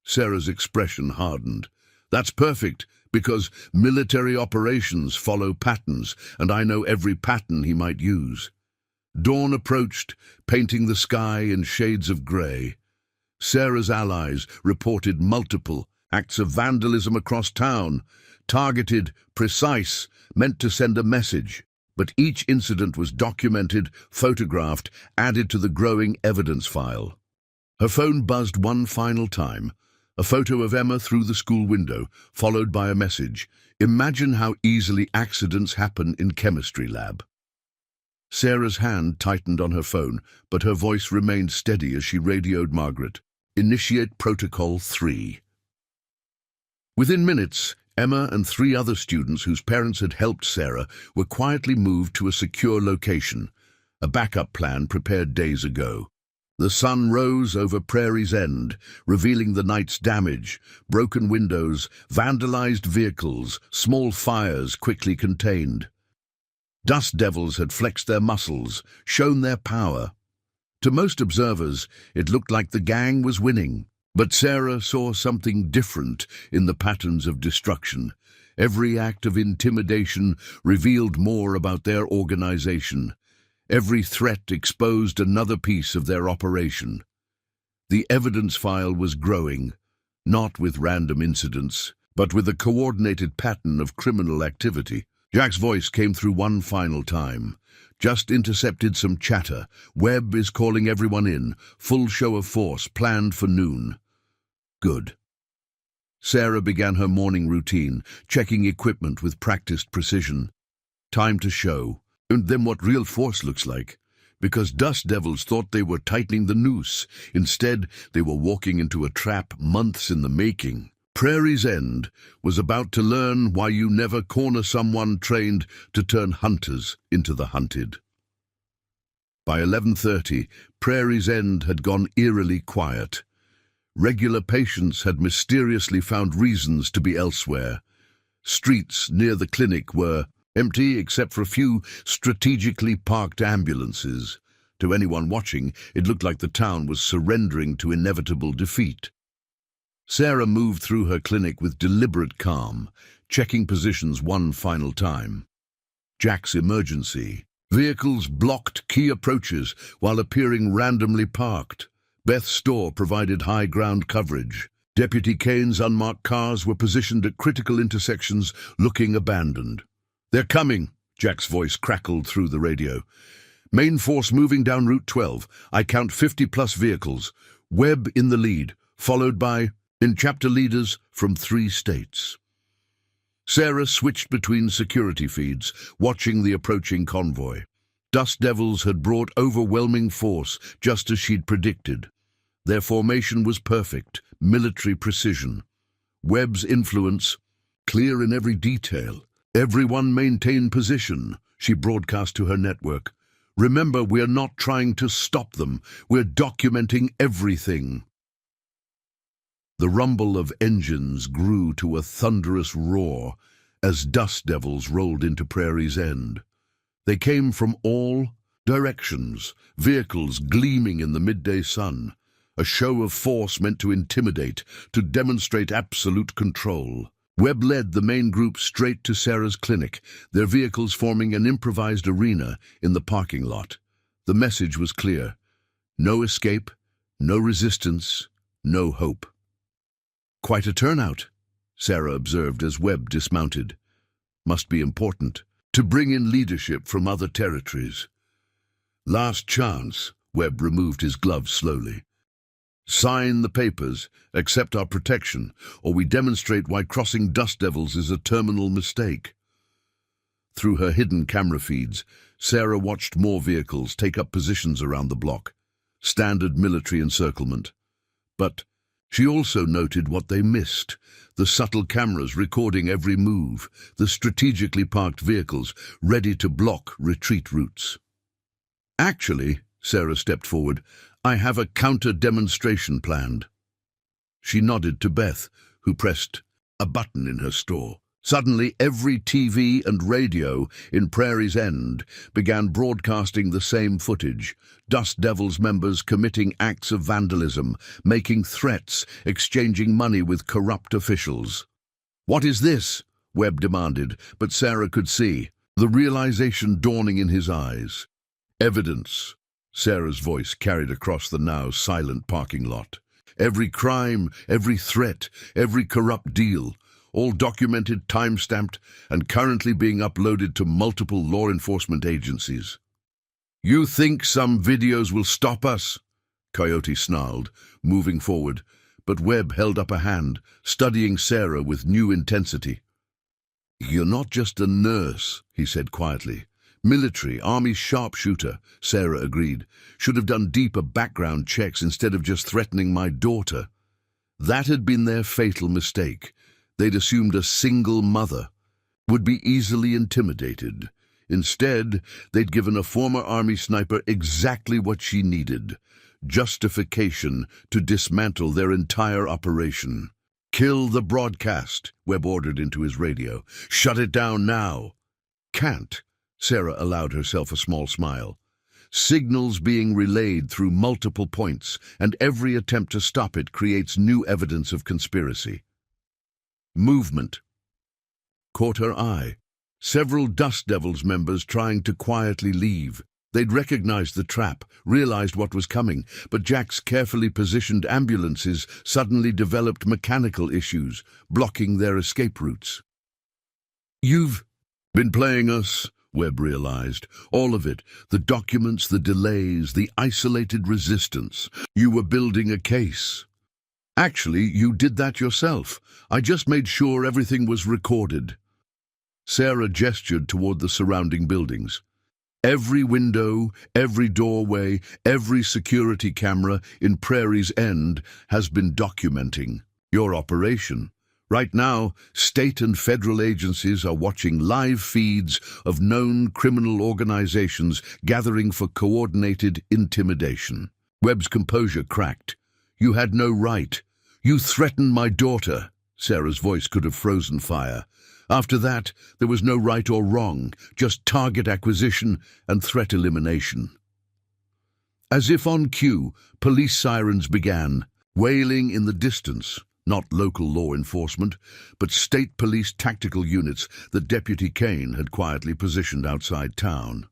Sarah's expression hardened. "That's perfect, because military operations follow patterns, and I know every pattern he might use." Dawn approached, painting the sky in shades of grey. Sarah's allies reported multiple acts of vandalism across town, targeted, precise, meant to send a message. But each incident was documented, photographed, added to the growing evidence file. Her phone buzzed one final time, a photo of Emma through the school window, followed by a message. "Imagine how easily accidents happen in chemistry lab." Sarah's hand tightened on her phone, but her voice remained steady as she radioed Margaret. "Initiate Protocol 3. Within minutes, Emma and 3 other students whose parents had helped Sarah were quietly moved to a secure location, a backup plan prepared days ago. The sun rose over Prairie's End, revealing the night's damage: broken windows, vandalized vehicles, small fires quickly contained. Dust Devils had flexed their muscles, shown their power. To most observers, it looked like the gang was winning. But Sarah saw something different in the patterns of destruction. Every act of intimidation revealed more about their organization. Every threat exposed another piece of their operation. The evidence file was growing, not with random incidents, but with a coordinated pattern of criminal activity. Jack's voice came through one final time. "Just intercepted some chatter. Webb is calling everyone in. Full show of force, planned for noon." "Good." Sarah began her morning routine, checking equipment with practiced precision. Time to show. And then what real force looks like. Because Dust Devils thought they were tightening the noose. Instead, they were walking into a trap months in the making. Prairie's End was about to learn why you never corner someone trained to turn hunters into the hunted. By 11:30, Prairie's End had gone eerily quiet. Regular patients had mysteriously found reasons to be elsewhere. Streets near the clinic were empty except for a few strategically parked ambulances. To anyone watching, it looked like the town was surrendering to inevitable defeat. Sarah moved through her clinic with deliberate calm, checking positions one final time. Jack's emergency. Vehicles blocked key approaches while appearing randomly parked. Beth's store provided high ground coverage. Deputy Kane's unmarked cars were positioned at critical intersections, looking abandoned. "They're coming," Jack's voice crackled through the radio. "Main force moving down Route 12. I count 50-plus vehicles. Webb in the lead, followed by in-chapter leaders from 3 states. Sarah switched between security feeds, watching the approaching convoy. Dust Devils had brought overwhelming force, just as she'd predicted. Their formation was perfect, military precision. Webb's influence, clear in every detail. Everyone maintain position, she broadcast to her network. Remember, we're not trying to stop them. We're documenting everything. The rumble of engines grew to a thunderous roar as dust devils rolled into Prairie's End. They came from all directions, vehicles gleaming in the midday sun, a show of force meant to intimidate, to demonstrate absolute control. Webb led the main group straight to Sarah's clinic, their vehicles forming an improvised arena in the parking lot. The message was clear: no escape, no resistance, no hope. Quite a turnout, Sarah observed as Webb dismounted. Must be important to bring in leadership from other territories. Last chance, Webb removed his gloves slowly. Sign the papers, accept our protection, or we demonstrate why crossing dust devils is a terminal mistake. Through her hidden camera feeds, Sarah watched more vehicles take up positions around the block, standard military encirclement. But she also noted what they missed: the subtle cameras recording every move, the strategically parked vehicles ready to block retreat routes. Actually, Sarah stepped forward, I have a counter-demonstration planned. She nodded to Beth, who pressed a button in her store. Suddenly, every TV and radio in Prairie's End began broadcasting the same footage. Dust Devils members committing acts of vandalism, making threats, exchanging money with corrupt officials. What is this? Webb demanded, but Sarah could see, the realization dawning in his eyes. Evidence. Sarah's voice carried across the now silent parking lot. Every crime, every threat, every corrupt deal, all documented, time-stamped, and currently being uploaded to multiple law enforcement agencies. You think some videos will stop us? Coyote snarled, moving forward, but Webb held up a hand, studying Sarah with new intensity. You're not just a nurse, he said quietly. Military, Army sharpshooter, Sarah agreed. Should have done deeper background checks instead of just threatening my daughter. That had been their fatal mistake. They'd assumed a single mother would be easily intimidated. Instead, they'd given a former Army sniper exactly what she needed: justification to dismantle their entire operation. Kill the broadcast, Webb ordered into his radio. Shut it down now. Can't. Sarah allowed herself a small smile. Signals being relayed through multiple points, and every attempt to stop it creates new evidence of conspiracy. Movement caught her eye. Several Dust Devils members trying to quietly leave. They'd recognized the trap, realized what was coming, but Jack's carefully positioned ambulances suddenly developed mechanical issues, blocking their escape routes. You've been playing us, Webb realized. All of it, the documents, the delays, the isolated resistance. You were building a case. Actually, you did that yourself. I just made sure everything was recorded. Sarah gestured toward the surrounding buildings. Every window, every doorway, every security camera in Prairie's End has been documenting your operation. Right now, state and federal agencies are watching live feeds of known criminal organizations gathering for coordinated intimidation. Webb's composure cracked. You had no right. You threatened my daughter. Sarah's voice could have frozen fire. After that, there was no right or wrong, just target acquisition and threat elimination. As if on cue, police sirens began, wailing in the distance. Not local law enforcement, but state police tactical units that Deputy Kane had quietly positioned outside town.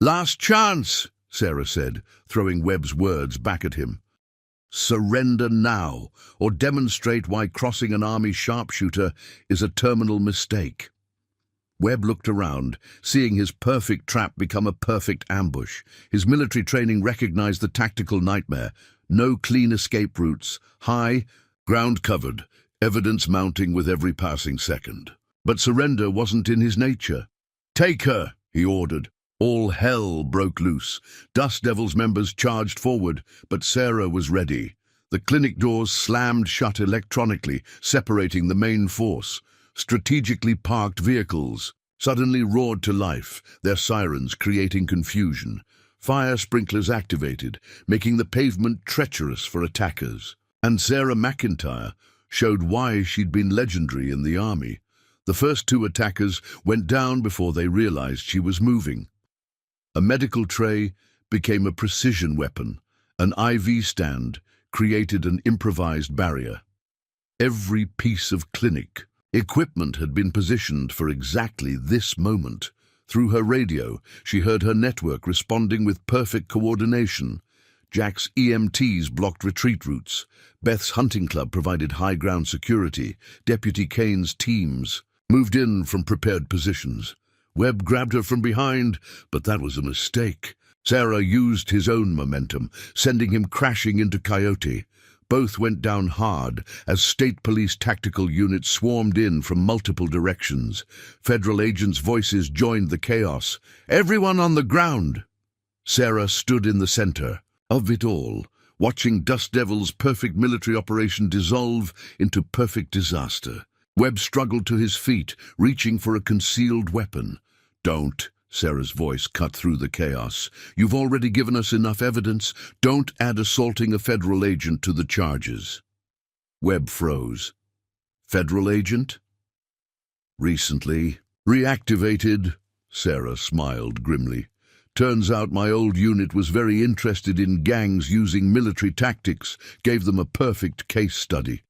Last chance, Sarah said, throwing Webb's words back at him. Surrender now, or demonstrate why crossing an Army sharpshooter is a terminal mistake. Webb looked around, seeing his perfect trap become a perfect ambush. His military training recognized the tactical nightmare. No clean escape routes, high, ground covered, evidence mounting with every passing second. But surrender wasn't in his nature. Take her, he ordered. All hell broke loose. Dust Devils members charged forward, but Sarah was ready. The clinic doors slammed shut electronically, separating the main force. Strategically parked vehicles suddenly roared to life, their sirens creating confusion. Fire sprinklers activated, making the pavement treacherous for attackers. And Sarah McIntyre showed why she'd been legendary in the army. The first two attackers went down before they realized she was moving. A medical tray became a precision weapon. An IV stand created an improvised barrier. Every piece of clinic equipment had been positioned for exactly this moment. Through her radio, she heard her network responding with perfect coordination. Jack's EMTs blocked retreat routes. Beth's hunting club provided high ground security. Deputy Kane's teams moved in from prepared positions. Webb grabbed her from behind, but that was a mistake. Sarah used his own momentum, sending him crashing into Coyote. Both went down hard as state police tactical units swarmed in from multiple directions. Federal agents' voices joined the chaos. "Everyone on the ground!" Sarah stood in the center of it all, watching Dust Devil's perfect military operation dissolve into perfect disaster. Webb struggled to his feet, reaching for a concealed weapon. "Don't," Sarah's voice cut through the chaos. "You've already given us enough evidence. Don't add assaulting a federal agent to the charges." Webb froze. "Federal agent?" "Recently reactivated," Sarah smiled grimly. "Turns out my old unit was very interested in gangs using military tactics, gave them a perfect case study."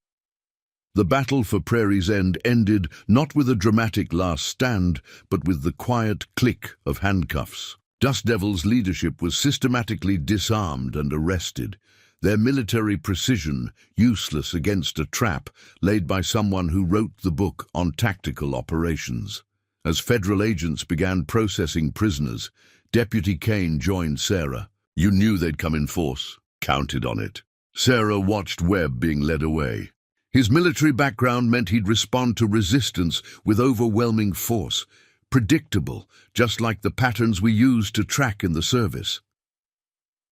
The battle for Prairie's End ended not with a dramatic last stand, but with the quiet click of handcuffs. Dust Devil's leadership was systematically disarmed and arrested, their military precision useless against a trap laid by someone who wrote the book on tactical operations. As federal agents began processing prisoners, Deputy Kane joined Sarah. "You knew they'd come in force. Counted on it." Sarah watched Webb being led away. His military background meant he'd respond to resistance with overwhelming force, predictable, just like the patterns we use to track in the service.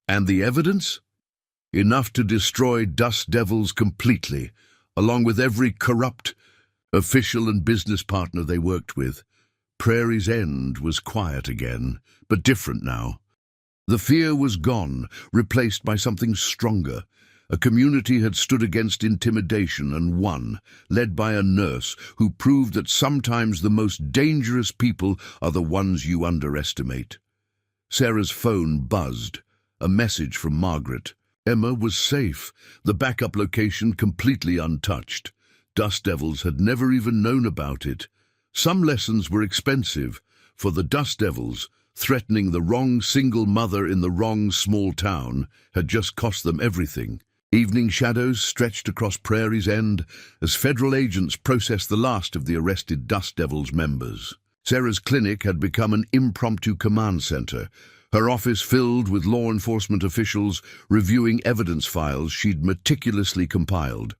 And the evidence? Enough to destroy Dust Devils completely, along with every corrupt official and business partner they worked with. Prairie's End was quiet again, but different now. The fear was gone, replaced by something stronger. A community had stood against intimidation and won, led by a nurse who proved that sometimes the most dangerous people are the ones you underestimate. Sarah's phone buzzed. A message from Margaret. Emma was safe, the backup location completely untouched. Dust Devils had never even known about it. Some lessons were expensive. For the Dust Devils, threatening the wrong single mother in the wrong small town had just cost them everything. Evening shadows stretched across Prairie's End as federal agents processed the last of the arrested Dust Devils members. Sarah's clinic had become an impromptu command center, her office filled with law enforcement officials reviewing evidence files she'd meticulously compiled.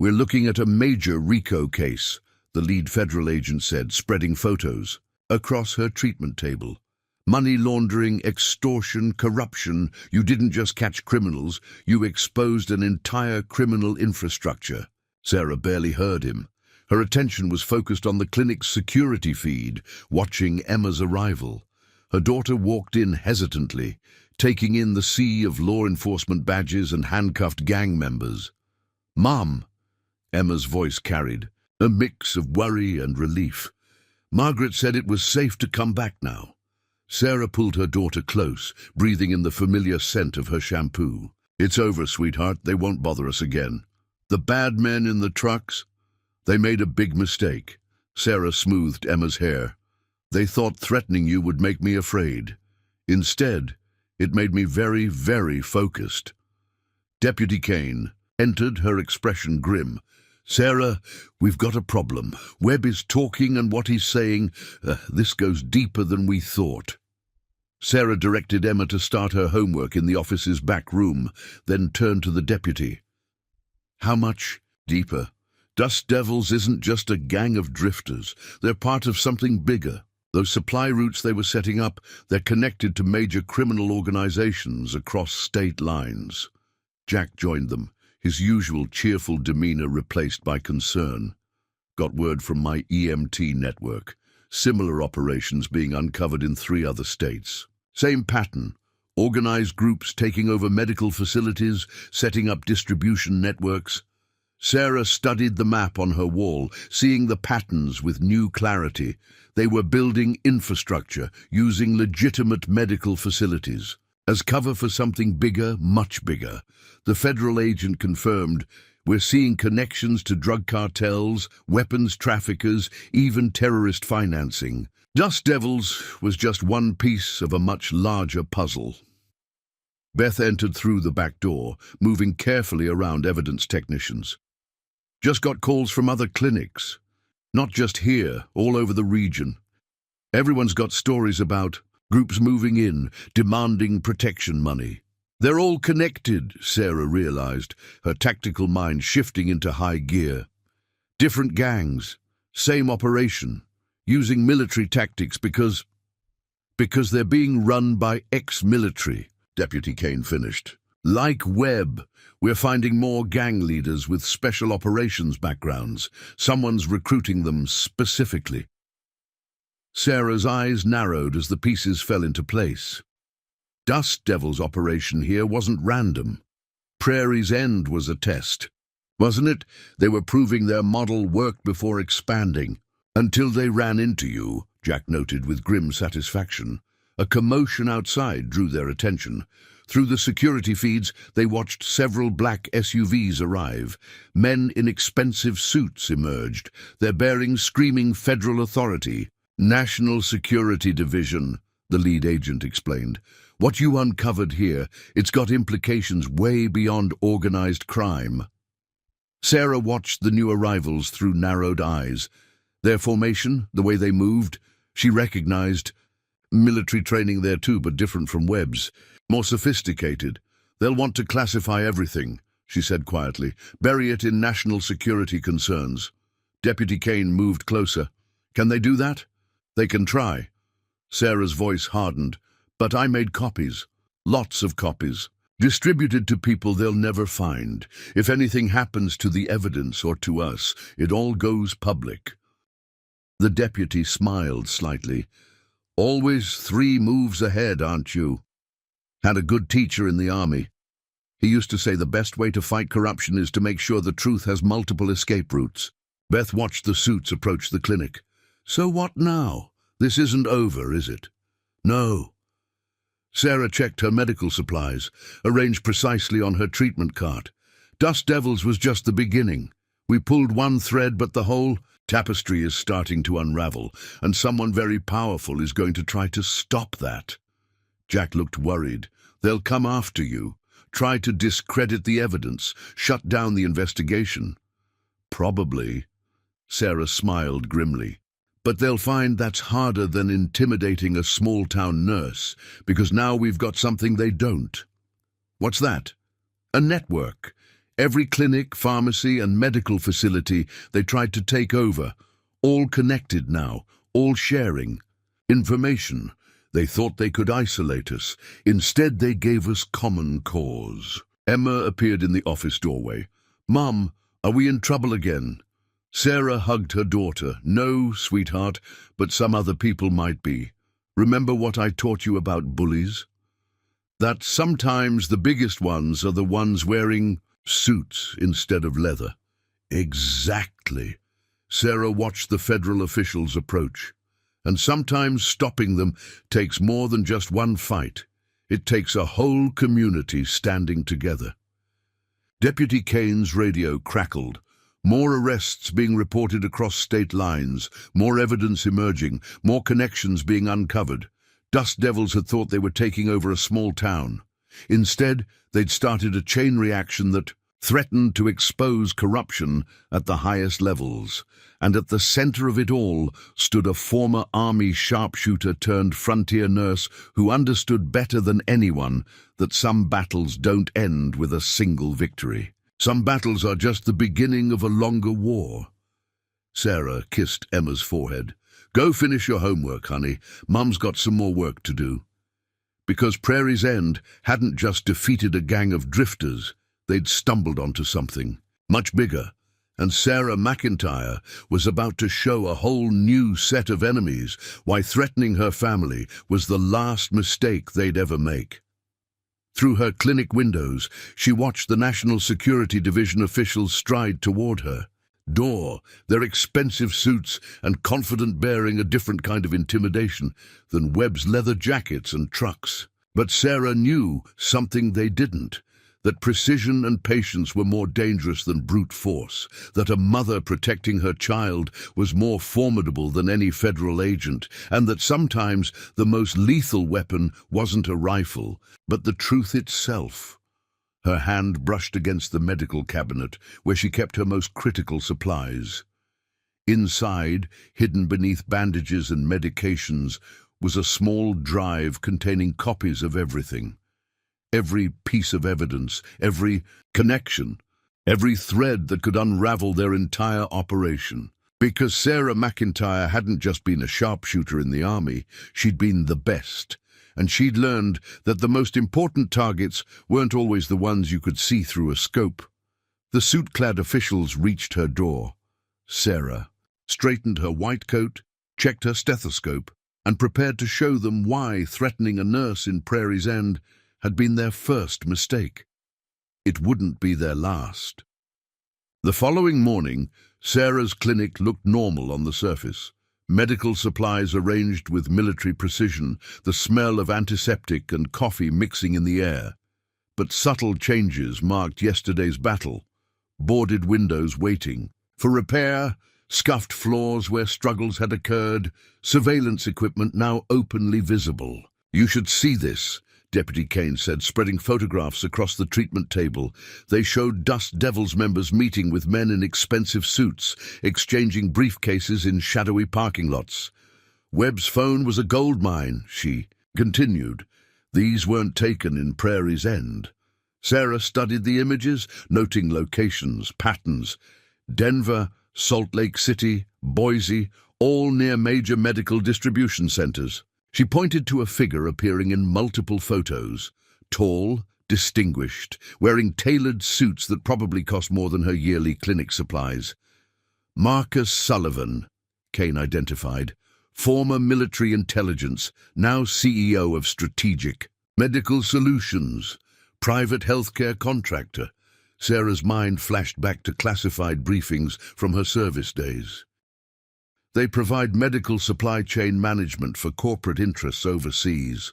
"We're looking at a major RICO case," the lead federal agent said, spreading photos across her treatment table. "Money laundering, extortion, corruption. You didn't just catch criminals, you exposed an entire criminal infrastructure." Sarah barely heard him. Her attention was focused on the clinic's security feed, watching Emma's arrival. Her daughter walked in hesitantly, taking in the sea of law enforcement badges and handcuffed gang members. "Mom," Emma's voice carried, a mix of worry and relief. "Margaret said it was safe to come back now." Sarah pulled her daughter close, breathing in the familiar scent of her shampoo. "It's over, sweetheart. They won't bother us again. The bad men in the trucks, they made a big mistake." Sarah smoothed Emma's hair. "They thought threatening you would make me afraid. Instead, it made me very, very focused." Deputy Kane entered, her expression grim. "Sarah, we've got a problem. Webb is talking, and what he's saying, this goes deeper than we thought." Sarah directed Emma to start her homework in the office's back room, then turned to the deputy. "How much deeper? Dust Devils isn't just a gang of drifters. They're part of something bigger. Those supply routes they were setting up, they're connected to major criminal organizations across state lines." Jack joined them, his usual cheerful demeanor replaced by concern. Got word from my EMT network. Similar operations being uncovered in 3 other states. Same pattern. Organized groups taking over medical facilities, setting up distribution networks. Sarah studied the map on her wall, seeing the patterns with new clarity. They were building infrastructure, using legitimate medical facilities. As cover for something bigger, much bigger, the federal agent confirmed, "We're seeing connections to drug cartels, weapons traffickers, even terrorist financing." Dust Devils was just one piece of a much larger puzzle. Beth entered through the back door, moving carefully around evidence technicians. Just got calls from other clinics. Not just here, all over the region. Everyone's got stories about groups moving in, demanding protection money. They're all connected, Sarah realized, her tactical mind shifting into high gear. Different gangs, same operation, using military tactics because they're being run by ex-military, Deputy Kane finished. Like Webb, we're finding more gang leaders with special operations backgrounds. Someone's recruiting them specifically. Sarah's eyes narrowed as the pieces fell into place. Dust Devil's operation here wasn't random. Prairie's End was a test, wasn't it? They were proving their model worked before expanding. Until they ran into you, Jack noted with grim satisfaction. A commotion outside drew their attention. Through the security feeds, they watched several black SUVs arrive. Men in expensive suits emerged, their bearings screaming federal authority. National Security Division, the lead agent explained. What you uncovered here, it's got implications way beyond organized crime. Sarah watched the new arrivals through narrowed eyes. Their formation, the way they moved, she recognized. Military training there too, but different from Webb's. More sophisticated. They'll want to classify everything, she said quietly. Bury it in national security concerns. Deputy Kane moved closer. Can they do that? They can try. Sarah's voice hardened. But I made copies. Lots of copies. Distributed to people they'll never find. If anything happens to the evidence or to us, it all goes public. The deputy smiled slightly. Always 3 moves ahead, aren't you? Had a good teacher in the army. He used to say the best way to fight corruption is to make sure the truth has multiple escape routes. Beth watched the suits approach the clinic. So what now? This isn't over, is it? No. Sarah checked her medical supplies, arranged precisely on her treatment cart. Dust Devils was just the beginning. We pulled one thread, but the whole tapestry is starting to unravel, and someone very powerful is going to try to stop that. Jack looked worried. They'll come after you, try to discredit the evidence, shut down the investigation. Probably. Sarah smiled grimly. But they'll find that's harder than intimidating a small-town nurse, because now we've got something they don't. What's that? A network. Every clinic, pharmacy, and medical facility they tried to take over. All connected now, all sharing. Information. They thought they could isolate us. Instead, they gave us common cause. Emma appeared in the office doorway. "Mum, are we in trouble again?" Sarah hugged her daughter. "No, sweetheart, but some other people might be. Remember what I taught you about bullies? That sometimes the biggest ones are the ones wearing suits instead of leather." Exactly. Sarah watched the federal officials approach. And sometimes stopping them takes more than just one fight. It takes a whole community standing together. Deputy Kane's radio crackled. More arrests being reported across state lines, more evidence emerging, more connections being uncovered. Dust Devils had thought they were taking over a small town. Instead, they'd started a chain reaction that threatened to expose corruption at the highest levels. And at the center of it all stood a former army sharpshooter turned frontier nurse who understood better than anyone that some battles don't end with a single victory. Some battles are just the beginning of a longer war. Sarah kissed Emma's forehead. "Go finish your homework, honey. Mum's got some more work to do." Because Prairie's End hadn't just defeated a gang of drifters, they'd stumbled onto something much bigger, And Sarah McIntyre was about to show a whole new set of enemies why threatening her family was the last mistake they'd ever make. Through her clinic windows, she watched the National Security Division officials stride toward her. Their expensive suits and confident bearing a different kind of intimidation than Webb's leather jackets and trucks. But Sarah knew something they didn't, that precision and patience were more dangerous than brute force, that a mother protecting her child was more formidable than any federal agent, and that sometimes the most lethal weapon wasn't a rifle, but the truth itself. Her hand brushed against the medical cabinet, where she kept her most critical supplies. Inside, hidden beneath bandages and medications, was a small drive containing copies of everything. Every piece of evidence, every connection, every thread that could unravel their entire operation. Because Sarah McIntyre hadn't just been a sharpshooter in the army, she'd been the best. And she'd learned that the most important targets weren't always the ones you could see through a scope. The suit-clad officials reached her door. Sarah straightened her white coat, checked her stethoscope, and prepared to show them why threatening a nurse in Prairie's End had been their first mistake. It wouldn't be their last. The following morning, Sarah's clinic looked normal on the surface. Medical supplies arranged with military precision, the smell of antiseptic and coffee mixing in the air. But subtle changes marked yesterday's battle. Boarded windows waiting for repair, scuffed floors where struggles had occurred, surveillance equipment now openly visible. "You should see this," Deputy Kane said, spreading photographs across the treatment table. They showed Dust Devils members meeting with men in expensive suits, exchanging briefcases in shadowy parking lots. Webb's phone was a gold mine, she continued. These weren't taken in Prairie's End. Sarah studied the images, noting locations, patterns. Denver, Salt Lake City, Boise, all near major medical distribution centers. She pointed to a figure appearing in multiple photos, tall, distinguished, wearing tailored suits that probably cost more than her yearly clinic supplies. Marcus Sullivan, Kane identified, former military intelligence, now CEO of Strategic Medical Solutions, private healthcare contractor. Sarah's mind flashed back to classified briefings from her service days. They provide medical supply chain management for corporate interests overseas.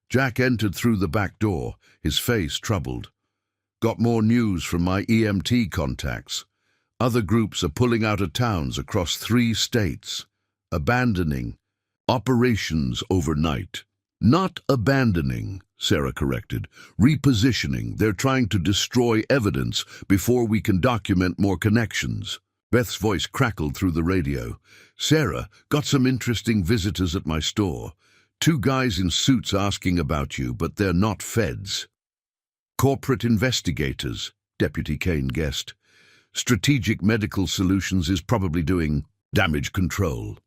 Jack entered through the back door, his face troubled. Got more news from my EMT contacts. Other groups are pulling out of towns across 3 states, abandoning operations overnight. Not abandoning, Sarah corrected. Repositioning. They're trying to destroy evidence before we can document more connections. Beth's voice crackled through the radio. Sarah, got some interesting visitors at my store. 2 guys in suits asking about you, but they're not feds. Corporate investigators, Deputy Kane guessed. Strategic Medical Solutions is probably doing damage control.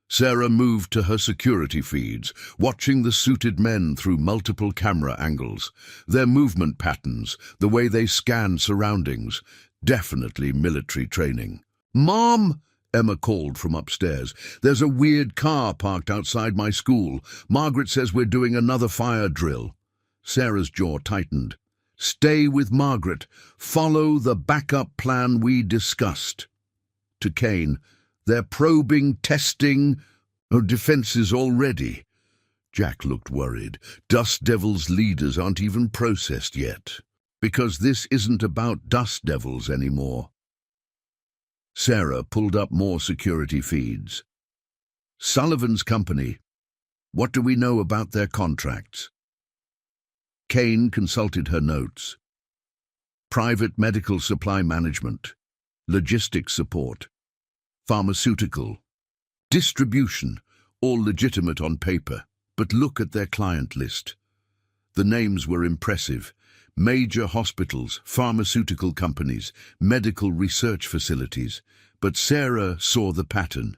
Sarah moved to her security feeds, watching the suited men through multiple camera angles. Their movement patterns, the way they scanned surroundings, definitely military training. "Mom!" Emma called from upstairs. "There's a weird car parked outside my school. Margaret says we're doing another fire drill." Sarah's jaw tightened. "Stay with Margaret. Follow the backup plan we discussed." To Kane, "They're probing, testing, defenses already." Jack looked worried. Dust Devils leaders aren't even processed yet. Because this isn't about Dust Devils anymore. Sarah pulled up more security feeds. Sullivan's company. What do we know about their contracts? Kane consulted her notes. Private medical supply management, logistics support, pharmaceutical, distribution, all legitimate on paper, but look at their client list. The names were impressive. Major hospitals, pharmaceutical companies, medical research facilities. But Sarah saw the pattern.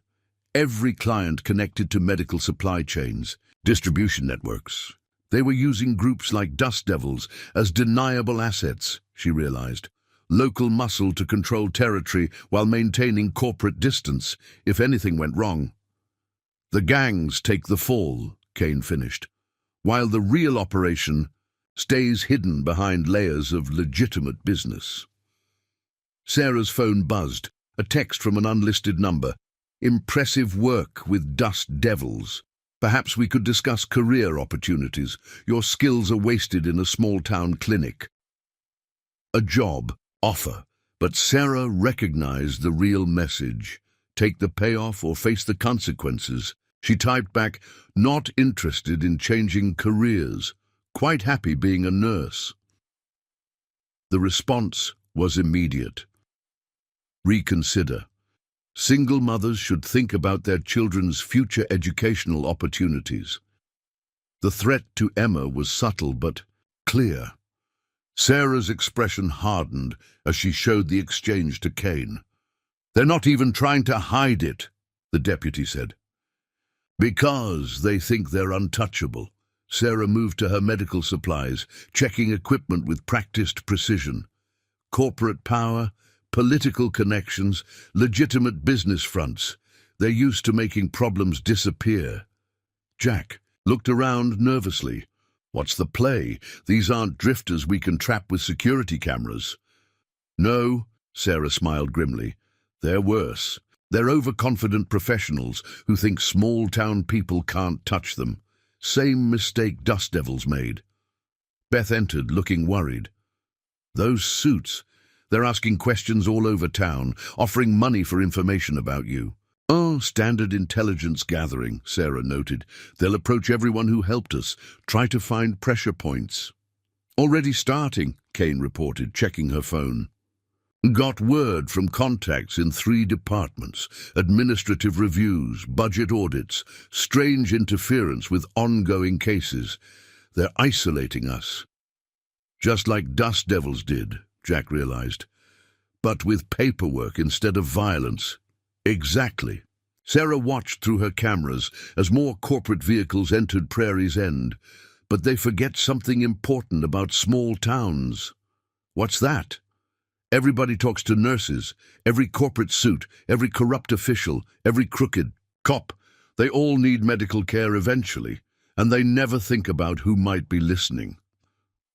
Every client connected to medical supply chains, distribution networks. They were using groups like Dust Devils as deniable assets, she realized. local muscle to control territory while maintaining corporate distance if anything went wrong. The gangs take the fall, Kane finished, while the real operation stays hidden behind layers of legitimate business. Sarah's phone buzzed, a text from an unlisted number. Impressive work with dust devils. Perhaps we could discuss career opportunities. Your skills are wasted in a small-town clinic. A job offer, but Sarah recognized the real message. Take the payoff or face the consequences. She typed back, not interested in changing careers, quite happy being a nurse. The response was immediate. Reconsider. Single mothers should think about their children's future educational opportunities. The threat to Emma was subtle but clear. Sarah's expression hardened as she showed the exchange to Kane. They're not even trying to hide it, the deputy said. Because they think they're untouchable. Sarah moved to her medical supplies, checking equipment with practiced precision. Corporate power, political connections, legitimate business fronts. They're used to making problems disappear. Jack looked around nervously. What's the play? These aren't drifters we can trap with security cameras. No, Sarah smiled grimly. They're worse. They're overconfident professionals who think small-town people can't touch them. Same mistake dust devils made. Beth entered, looking worried. Those suits, they're asking questions all over town, offering money for information about you. Oh, standard intelligence gathering, Sarah noted. They'll approach everyone who helped us, try to find pressure points. Already starting, Kane reported, checking her phone. Got word from contacts in 3 departments, administrative reviews, budget audits, strange interference with ongoing cases. They're isolating us. Just like dust devils did, Jack realized. But with paperwork instead of violence. Exactly. Sarah watched through her cameras as more corporate vehicles entered Prairie's End, but they forget something important about small towns. What's that? Everybody talks to nurses, every corporate suit, every corrupt official, every crooked cop. They all need medical care eventually, and they never think about who might be listening.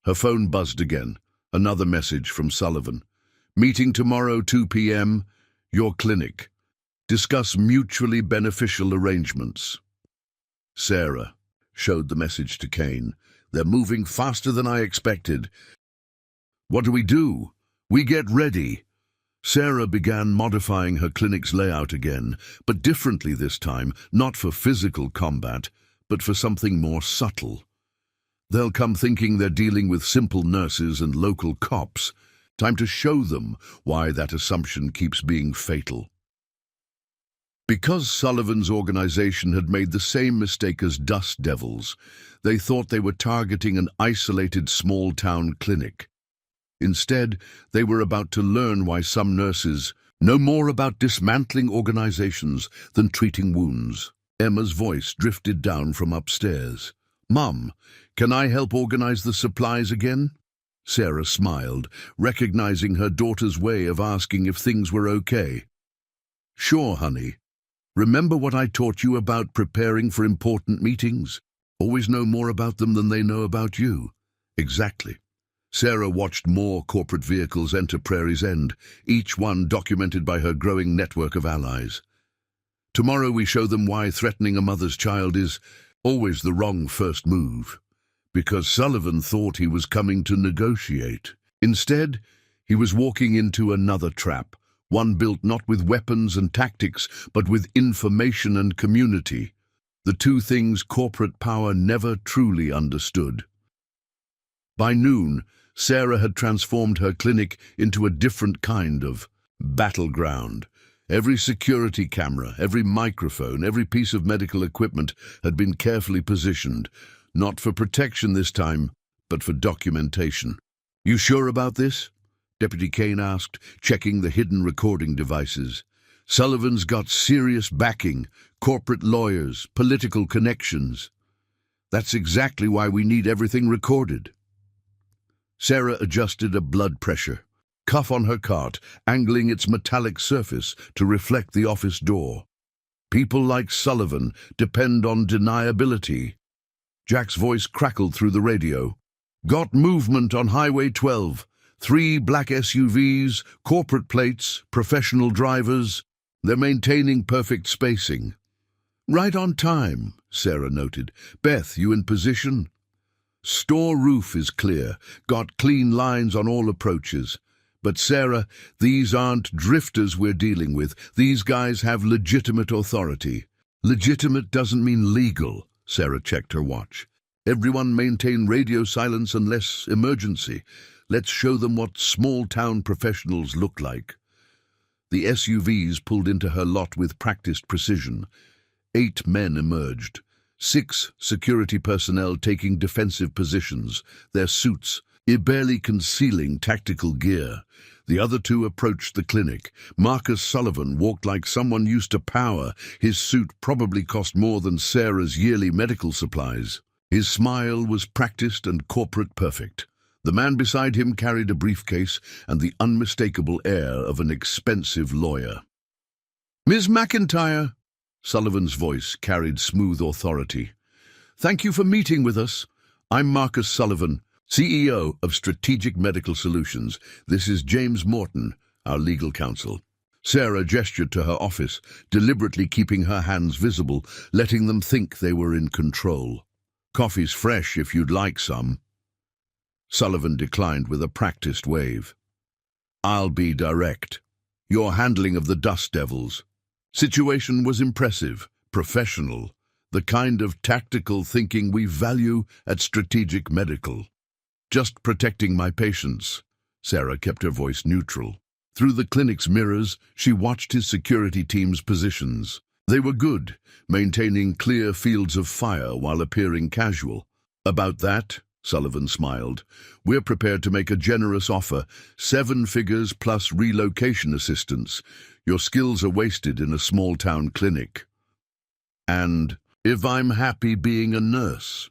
Her phone buzzed again, another message from Sullivan. Meeting tomorrow, 2 p.m., your clinic. Discuss mutually beneficial arrangements. Sarah showed the message to Kane. They're moving faster than I expected. What do? We get ready. Sarah began modifying her clinic's layout again, but differently this time, not for physical combat, but for something more subtle. They'll come thinking they're dealing with simple nurses and local cops. Time to show them why that assumption keeps being fatal. Because Sullivan's organization had made the same mistake as dust devils, they thought they were targeting an isolated small-town clinic. Instead, they were about to learn why some nurses know more about dismantling organizations than treating wounds. Emma's voice drifted down from upstairs. Mum, can I help organize the supplies again? Sarah smiled, recognizing her daughter's way of asking if things were okay. Sure, honey. Remember what I taught you about preparing for important meetings? Always know more about them than they know about you. Exactly. Sarah watched more corporate vehicles enter Prairie's End, each one documented by her growing network of allies. Tomorrow we show them why threatening a mother's child is always the wrong first move. Because Sullivan thought he was coming to negotiate. Instead, he was walking into another trap, one built not with weapons and tactics, but with information and community, the two things corporate power never truly understood. By noon, Sarah had transformed her clinic into a different kind of battleground. Every security camera, every microphone, every piece of medical equipment had been carefully positioned, not for protection this time, but for documentation. You sure about this? Deputy Kane asked, checking the hidden recording devices. Sullivan's got serious backing, corporate lawyers, political connections. That's exactly why we need everything recorded. Sarah adjusted a blood pressure. cuff on her cart, angling its metallic surface to reflect the office door. People like Sullivan depend on deniability. Jack's voice crackled through the radio. Got movement on Highway 12. 3 black SUVs, corporate plates, professional drivers. They're maintaining perfect spacing. Right on time, Sarah noted. Beth, you in position? Store roof is clear. Got clean lines on all approaches. But Sarah, these aren't drifters we're dealing with. These guys have legitimate authority. Legitimate doesn't mean legal. Sarah checked her watch. Everyone maintain radio silence unless emergency. Let's show them what small-town professionals look like. The SUVs pulled into her lot with practiced precision. 8 men emerged. 6 security personnel taking defensive positions, their suits barely concealing tactical gear. The other 2 approached the clinic. Marcus Sullivan walked like someone used to power. His suit probably cost more than Sarah's yearly medical supplies. His smile was practiced and corporate perfect. The man beside him carried a briefcase and the unmistakable air of an expensive lawyer. "Ms. McIntyre," Sullivan's voice carried smooth authority. "Thank you for meeting with us. I'm Marcus Sullivan, CEO of Strategic Medical Solutions. This is James Morton, our legal counsel." Sarah gestured to her office, deliberately keeping her hands visible, letting them think they were in control. "Coffee's fresh if you'd like some." Sullivan declined with a practiced wave. "I'll be direct. Your handling of the dust devils. Situation was impressive, professional, the kind of tactical thinking we value at Strategic Medical. Just protecting my patients." Sarah kept her voice neutral. Through the clinic's mirrors, she watched his security team's positions. They were good, maintaining clear fields of fire while appearing casual. "About that," Sullivan smiled, "we're prepared to make a generous offer, 7 figures plus relocation assistance. Your skills are wasted in a small-town clinic. And if I'm happy being a nurse."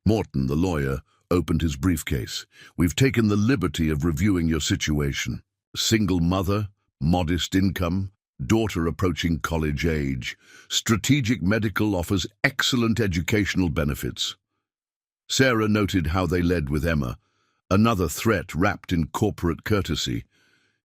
Morton, the lawyer, opened his briefcase. "We've taken the liberty of reviewing your situation. Single mother, modest income, daughter approaching college age. Strategic Medical offers excellent educational benefits." Sarah noted how they led with Emma, another threat wrapped in corporate courtesy.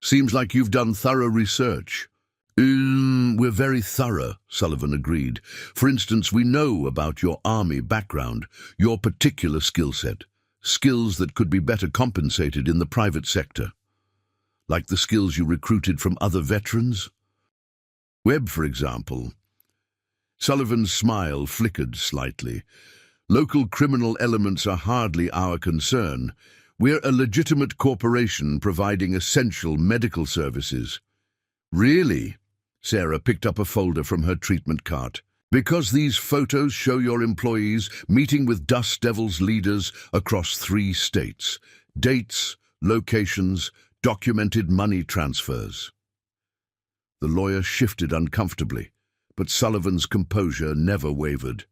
"Seems like you've done thorough research." We're very thorough," Sullivan agreed. "For instance, we know about your army background, your particular skill set, skills that could be better compensated in the private sector. Like the skills you recruited from other veterans? Webb, for example." Sullivan's smile flickered slightly. "Local criminal elements are hardly our concern. We're a legitimate corporation providing essential medical services." "Really?" Sarah picked up a folder from her treatment cart. "Because these photos show your employees meeting with Dust Devils leaders across 3 states. Dates, locations, documented money transfers." The lawyer shifted uncomfortably, but Sullivan's composure never wavered.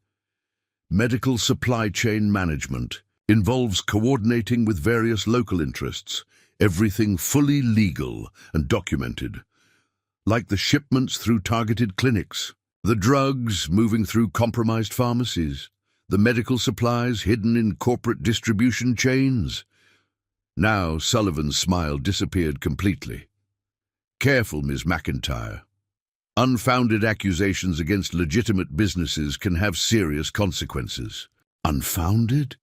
"Medical supply chain management involves coordinating with various local interests, everything fully legal and documented. Like the shipments through targeted clinics, the drugs moving through compromised pharmacies, the medical supplies hidden in corporate distribution chains." Now Sullivan's smile disappeared completely. "Careful, Ms. McIntyre. Unfounded accusations against legitimate businesses can have serious consequences." "Unfounded?"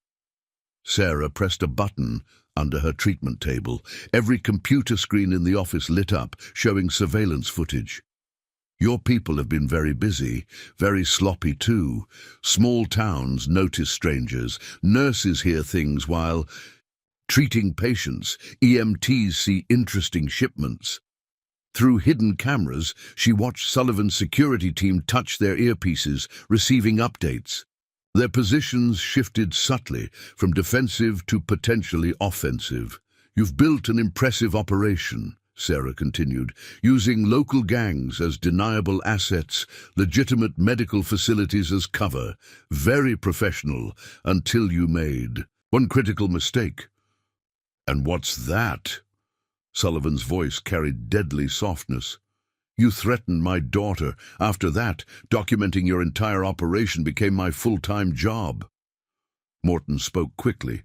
Sarah pressed a button under her treatment table. Every computer screen in the office lit up, showing surveillance footage. "Your people have been very busy, very sloppy too. Small towns notice strangers. Nurses hear things while treating patients. EMTs see interesting shipments." Through hidden cameras, she watched Sullivan's security team touch their earpieces, receiving updates. Their positions shifted subtly, from defensive to potentially offensive. "You've built an impressive operation," Sarah continued, "using local gangs as deniable assets, legitimate medical facilities as cover. Very professional, until you made one critical mistake." "And what's that?" Sullivan's voice carried deadly softness. You threatened my daughter. After that, documenting your entire operation became my full-time job. Morton spoke quickly.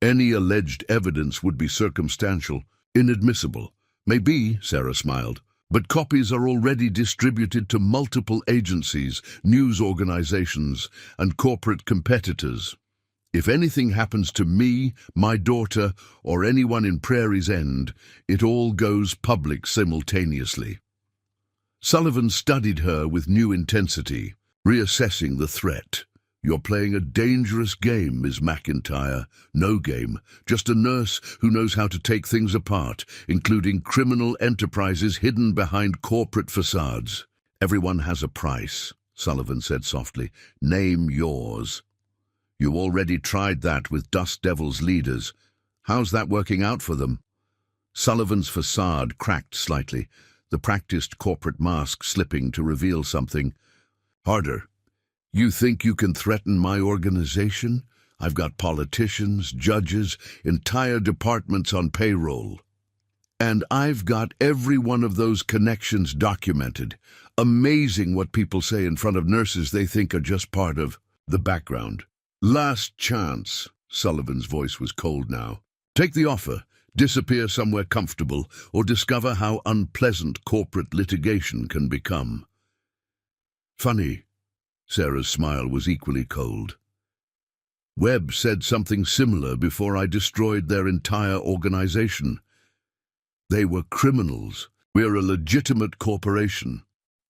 Any alleged evidence would be circumstantial, inadmissible. Maybe, Sarah smiled, but copies are already distributed to multiple agencies, news organizations, and corporate competitors. If anything happens to me, my daughter, or anyone in Prairie's End, it all goes public simultaneously. Sullivan studied her with new intensity, reassessing the threat. You're playing a dangerous game, Ms. McIntyre. No game, just a nurse who knows how to take things apart, including criminal enterprises hidden behind corporate facades. Everyone has a price, Sullivan said softly. Name yours. You already tried that with Dust Devil's leaders. How's that working out for them? Sullivan's facade cracked slightly, the practiced corporate mask slipping to reveal something. Harder. You think you can threaten my organization? I've got politicians, judges, entire departments on payroll. And I've got every one of those connections documented. Amazing what people say in front of nurses they think are just part of the background. Last chance. Sullivan's voice was cold now. Take the offer, disappear somewhere comfortable, or discover how unpleasant corporate litigation can become. Funny. Sarah's smile was equally cold. Webb said something similar before I destroyed their entire organization. They were criminals. We're a legitimate corporation.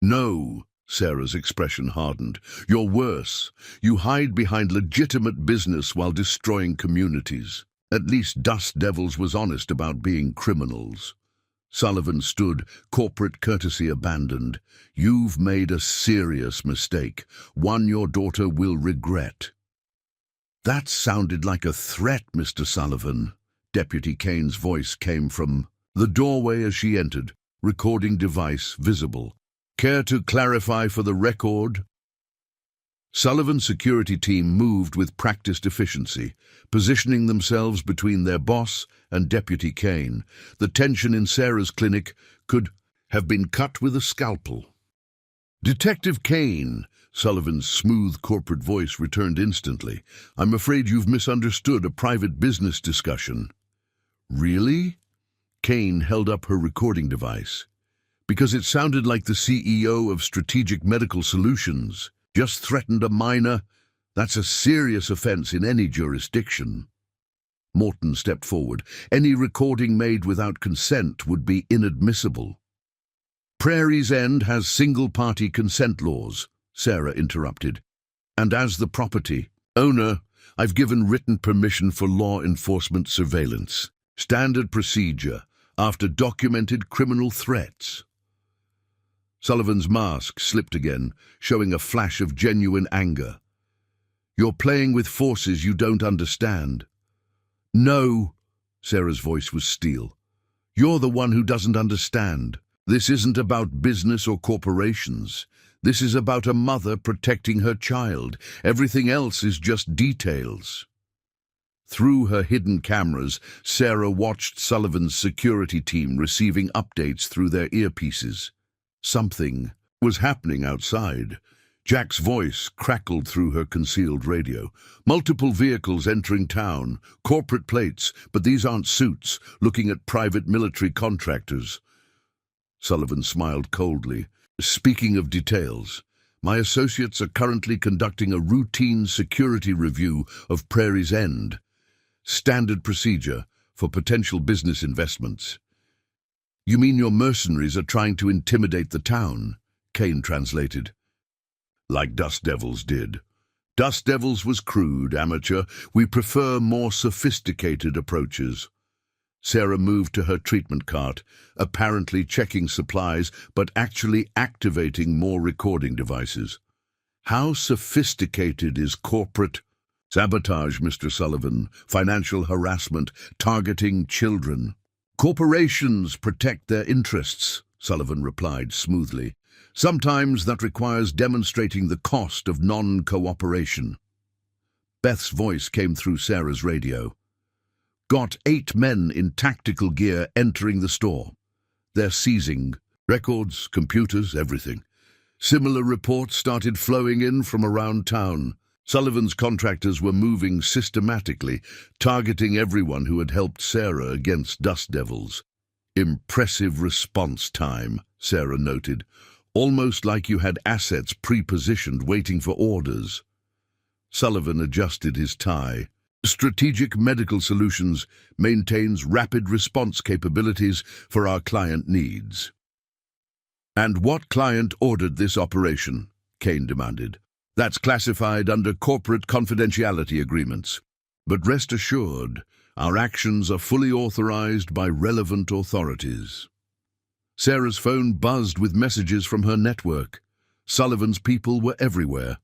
No, Sarah's expression hardened. You're worse. You hide behind legitimate business while destroying communities. At least Dust Devils was honest about being criminals. Sullivan stood, corporate courtesy abandoned. You've made a serious mistake, one your daughter will regret. That sounded like a threat, Mr. Sullivan. Deputy Kane's voice came from the doorway as she entered, recording device visible. Care to clarify for the record? Sullivan's security team moved with practiced efficiency, positioning themselves between their boss and Deputy Kane. The tension in Sarah's clinic could have been cut with a scalpel. Detective Kane, Sullivan's smooth corporate voice returned instantly. I'm afraid you've misunderstood a private business discussion. Really? Kane held up her recording device. Because it sounded like the CEO of Strategic Medical Solutions just threatened a minor. That's a serious offense in any jurisdiction. Morton stepped forward. Any recording made without consent would be inadmissible. Prairie's End has single-party consent laws, Sarah interrupted. And as the property owner, I've given written permission for law enforcement surveillance. Standard procedure after documented criminal threats. Sullivan's mask slipped again, showing a flash of genuine anger. You're playing with forces you don't understand. No, Sarah's voice was steel. You're the one who doesn't understand. This isn't about business or corporations. This is about a mother protecting her child. Everything else is just details. Through her hidden cameras, Sarah watched Sullivan's security team receiving updates through their earpieces. Something was happening outside. Jack's voice crackled through her concealed radio. Multiple vehicles entering town, corporate plates, but these aren't suits, looking at private military contractors. Sullivan smiled coldly. Speaking of details, my associates are currently conducting a routine security review of Prairie's End. Standard procedure for potential business investments. You mean your mercenaries are trying to intimidate the town? Kane translated. Like Dust Devils did. Dust Devils was crude, amateur. We prefer more sophisticated approaches. Sarah moved to her treatment cart, apparently checking supplies, but actually activating more recording devices. How sophisticated is corporate sabotage, Mr. Sullivan? Financial harassment, targeting children. Corporations protect their interests, Sullivan replied smoothly. Sometimes that requires demonstrating the cost of non-cooperation. Beth's voice came through Sarah's radio. got 8 men in tactical gear entering the store. They're seizing records, computers, everything. Similar reports started flowing in from around town. Sullivan's contractors were moving systematically, targeting everyone who had helped Sarah against dust devils. Impressive response time, Sarah noted. Almost like you had assets pre-positioned waiting for orders. Sullivan adjusted his tie. Strategic Medical Solutions maintains rapid response capabilities for our client needs. And what client ordered this operation? Kane demanded. That's classified under corporate confidentiality agreements. But rest assured, our actions are fully authorized by relevant authorities. Sarah's phone buzzed with messages from her network. Sullivan's people were everywhere,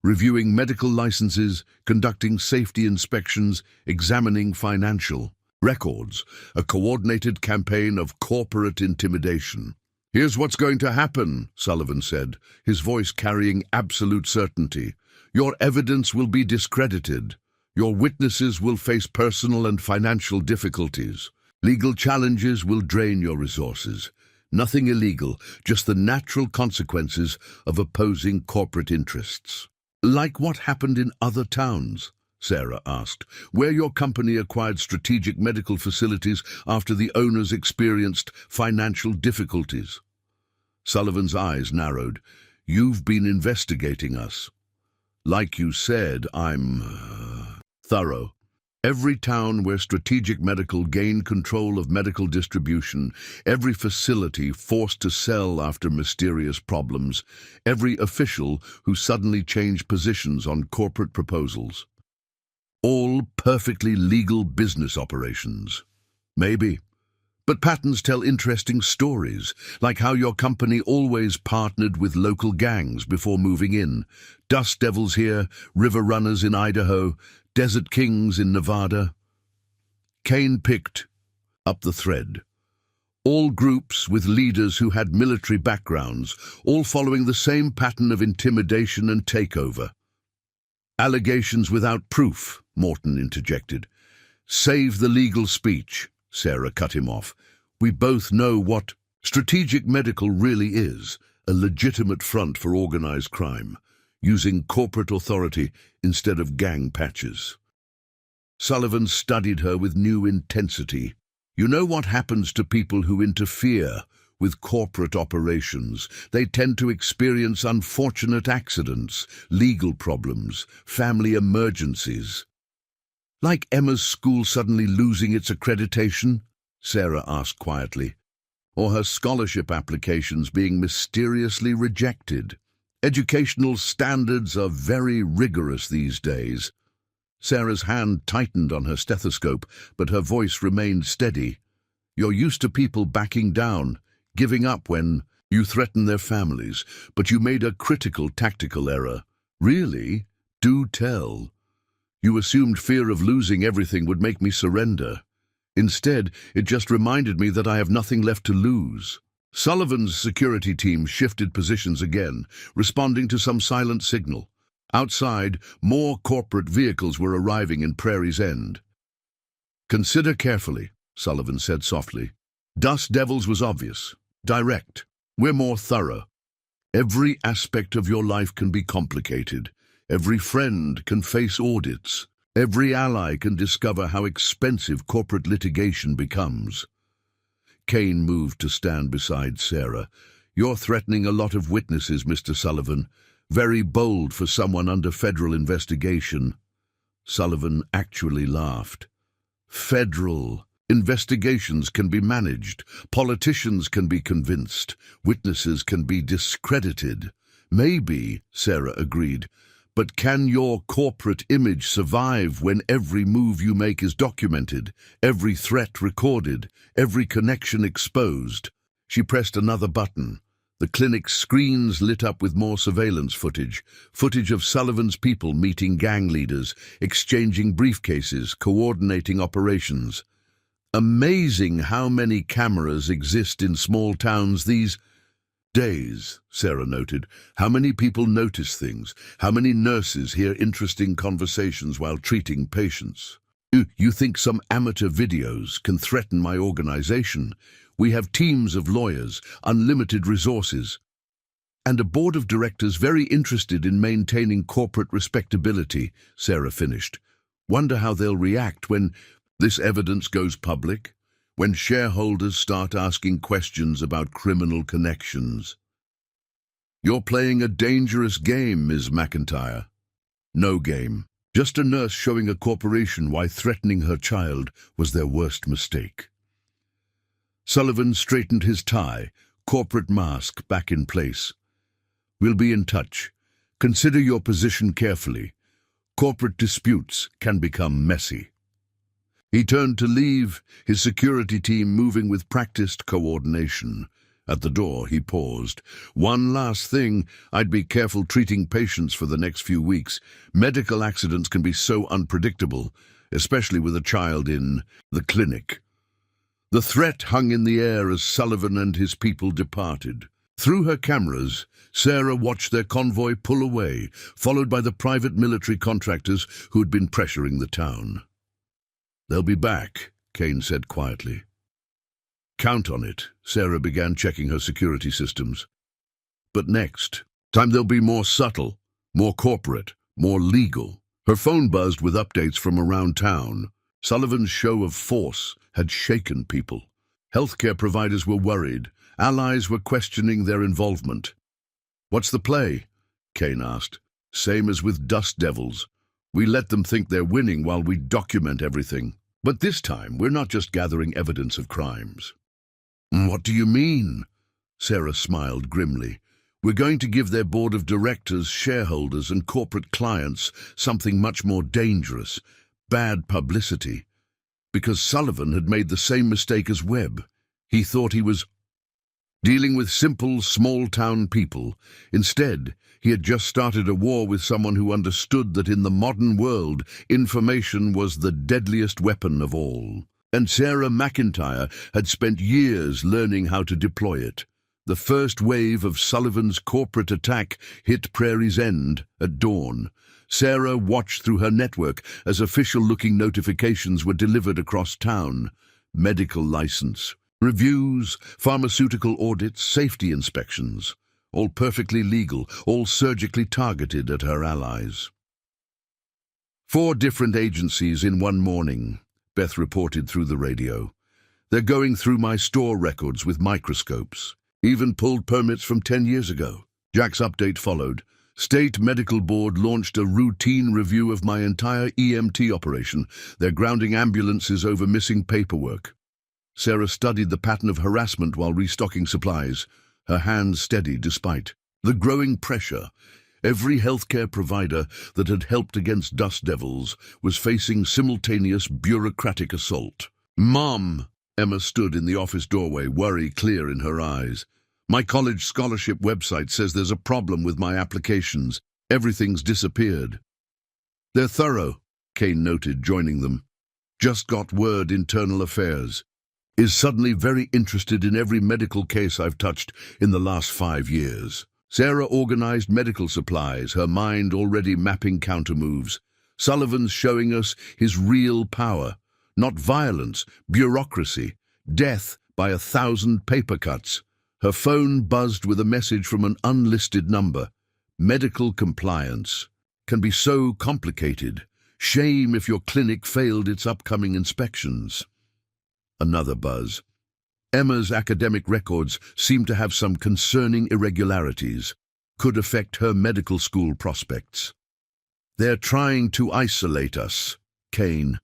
reviewing medical licenses, conducting safety inspections, examining financial records, a coordinated campaign of corporate intimidation. Here's what's going to happen, Sullivan said, his voice carrying absolute certainty. Your evidence will be discredited. Your witnesses will face personal and financial difficulties. Legal challenges will drain your resources. Nothing illegal, just the natural consequences of opposing corporate interests. Like what happened in other towns? Sarah asked, where your company acquired strategic medical facilities after the owners experienced financial difficulties. Sullivan's eyes narrowed. You've been investigating us. Like you said, I'm thorough. Every town where Strategic Medical gained control of medical distribution, every facility forced to sell after mysterious problems, every official who suddenly changed positions on corporate proposals. All perfectly legal business operations. Maybe. But patterns tell interesting stories, like how your company always partnered with local gangs before moving in. Dust Devils here, River Runners in Idaho, Desert Kings in Nevada. Kane picked up the thread. All groups with leaders who had military backgrounds, all following the same pattern of intimidation and takeover. Allegations without proof, Morton interjected. Save the legal speech, Sarah cut him off. We both know what Strategic Medical really is, a legitimate front for organized crime, using corporate authority instead of gang patches. Sullivan studied her with new intensity. You know what happens to people who interfere with corporate operations? They tend to experience unfortunate accidents, legal problems, family emergencies. Like Emma's school suddenly losing its accreditation? Sarah asked quietly. Or her scholarship applications being mysteriously rejected. Educational standards are very rigorous these days. Sarah's hand tightened on her stethoscope, but her voice remained steady. You're used to people backing down, giving up when you threaten their families, but you made a critical tactical error. Really? Do tell. You assumed fear of losing everything would make me surrender. Instead, it just reminded me that I have nothing left to lose. Sullivan's security team shifted positions again, responding to some silent signal. Outside, more corporate vehicles were arriving in Prairie's End. Consider carefully, Sullivan said softly. Dust Devils was obvious, direct. We're more thorough. Every aspect of your life can be complicated. Every friend can face audits. Every ally can discover how expensive corporate litigation becomes. Kane moved to stand beside Sarah. You're threatening a lot of witnesses, Mr. Sullivan. Very bold for someone under federal investigation. Sullivan actually laughed. Federal investigations can be managed. Politicians can be convinced. Witnesses can be discredited. Maybe, Sarah agreed. But can your corporate image survive when every move you make is documented, every threat recorded, every connection exposed? She pressed another button. The clinic's screens lit up with more surveillance footage of Sullivan's people meeting gang leaders, exchanging briefcases, coordinating operations. Amazing how many cameras exist in small towns these days, Sarah noted. How many people notice things? How many nurses hear interesting conversations while treating patients? You think some amateur videos can threaten my organization? We have teams of lawyers, unlimited resources, and a board of directors very interested in maintaining corporate respectability, Sarah finished. Wonder how they'll react when this evidence goes public, when shareholders start asking questions about criminal connections. You're playing a dangerous game, Ms. McIntyre. No game. Just a nurse showing a corporation why threatening her child was their worst mistake. Sullivan straightened his tie, corporate mask back in place. We'll be in touch. Consider your position carefully. Corporate disputes can become messy. He turned to leave, his security team moving with practiced coordination. At the door, he paused. One last thing, I'd be careful treating patients for the next few weeks. Medical accidents can be so unpredictable, especially with a child in the clinic. The threat hung in the air as Sullivan and his people departed. Through her cameras, Sarah watched their convoy pull away, followed by the private military contractors who had been pressuring the town. They'll be back, Kane said quietly. Count on it. Sarah began checking her security systems. But next time they'll be more subtle, more corporate, more legal. Her phone buzzed with updates from around town. Sullivan's show of force had shaken people. Healthcare providers were worried. Allies were questioning their involvement. What's the play? Kane asked. Same as with Dust Devils. We let them think they're winning while we document everything. But this time, we're not just gathering evidence of crimes. What do you mean? Sarah smiled grimly. We're going to give their board of directors, shareholders, and corporate clients something much more dangerous, bad publicity. Because Sullivan had made the same mistake as Webb. He thought he was dealing with simple, small-town people. Instead, he had just started a war with someone who understood that in the modern world, information was the deadliest weapon of all. And Sarah McIntyre had spent years learning how to deploy it. The first wave of Sullivan's corporate attack hit Prairie's end at dawn. Sarah watched through her network as official-looking notifications were delivered across town. Medical license, reviews, pharmaceutical audits, safety inspections. All perfectly legal, all surgically targeted at her allies. 4 different agencies in one morning, Beth reported through the radio. They're going through my store records with microscopes. Even pulled permits from 10 years ago. Jack's update followed. State Medical Board launched a routine review of my entire EMT operation. They're grounding ambulances over missing paperwork. Sarah studied the pattern of harassment while restocking supplies, her hands steady despite the growing pressure. Every healthcare provider that had helped against Dust Devils was facing simultaneous bureaucratic assault. Mom! Emma stood in the office doorway, worry clear in her eyes. My college scholarship website says there's a problem with my applications. Everything's disappeared. They're thorough, Kane noted, joining them. Just got word Internal Affairs is suddenly very interested in every medical case I've touched in the last 5 years. Sarah organized medical supplies, her mind already mapping countermoves. Sullivan's showing us his real power. Not violence, bureaucracy, death by 1,000 paper cuts. Her phone buzzed with a message from an unlisted number. Medical compliance can be so complicated. Shame if your clinic failed its upcoming inspections. Another buzz. Emma's academic records seem to have some concerning irregularities. Could affect her medical school prospects. They're trying to isolate us, Kane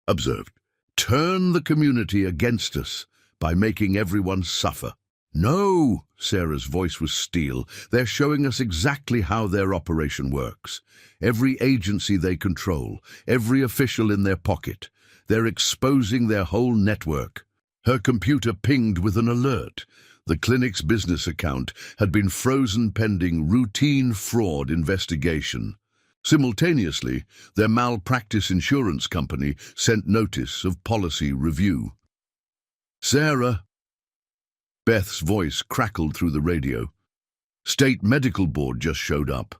observed. Turn the community against us by making everyone suffer. No, Sarah's voice was steel. They're showing us exactly how their operation works. Every agency they control, every official in their pocket. They're exposing their whole network. Her computer pinged with an alert. The clinic's business account had been frozen pending routine fraud investigation. Simultaneously, their malpractice insurance company sent notice of policy review. Sarah, Beth's voice crackled through the radio. State Medical Board just showed up.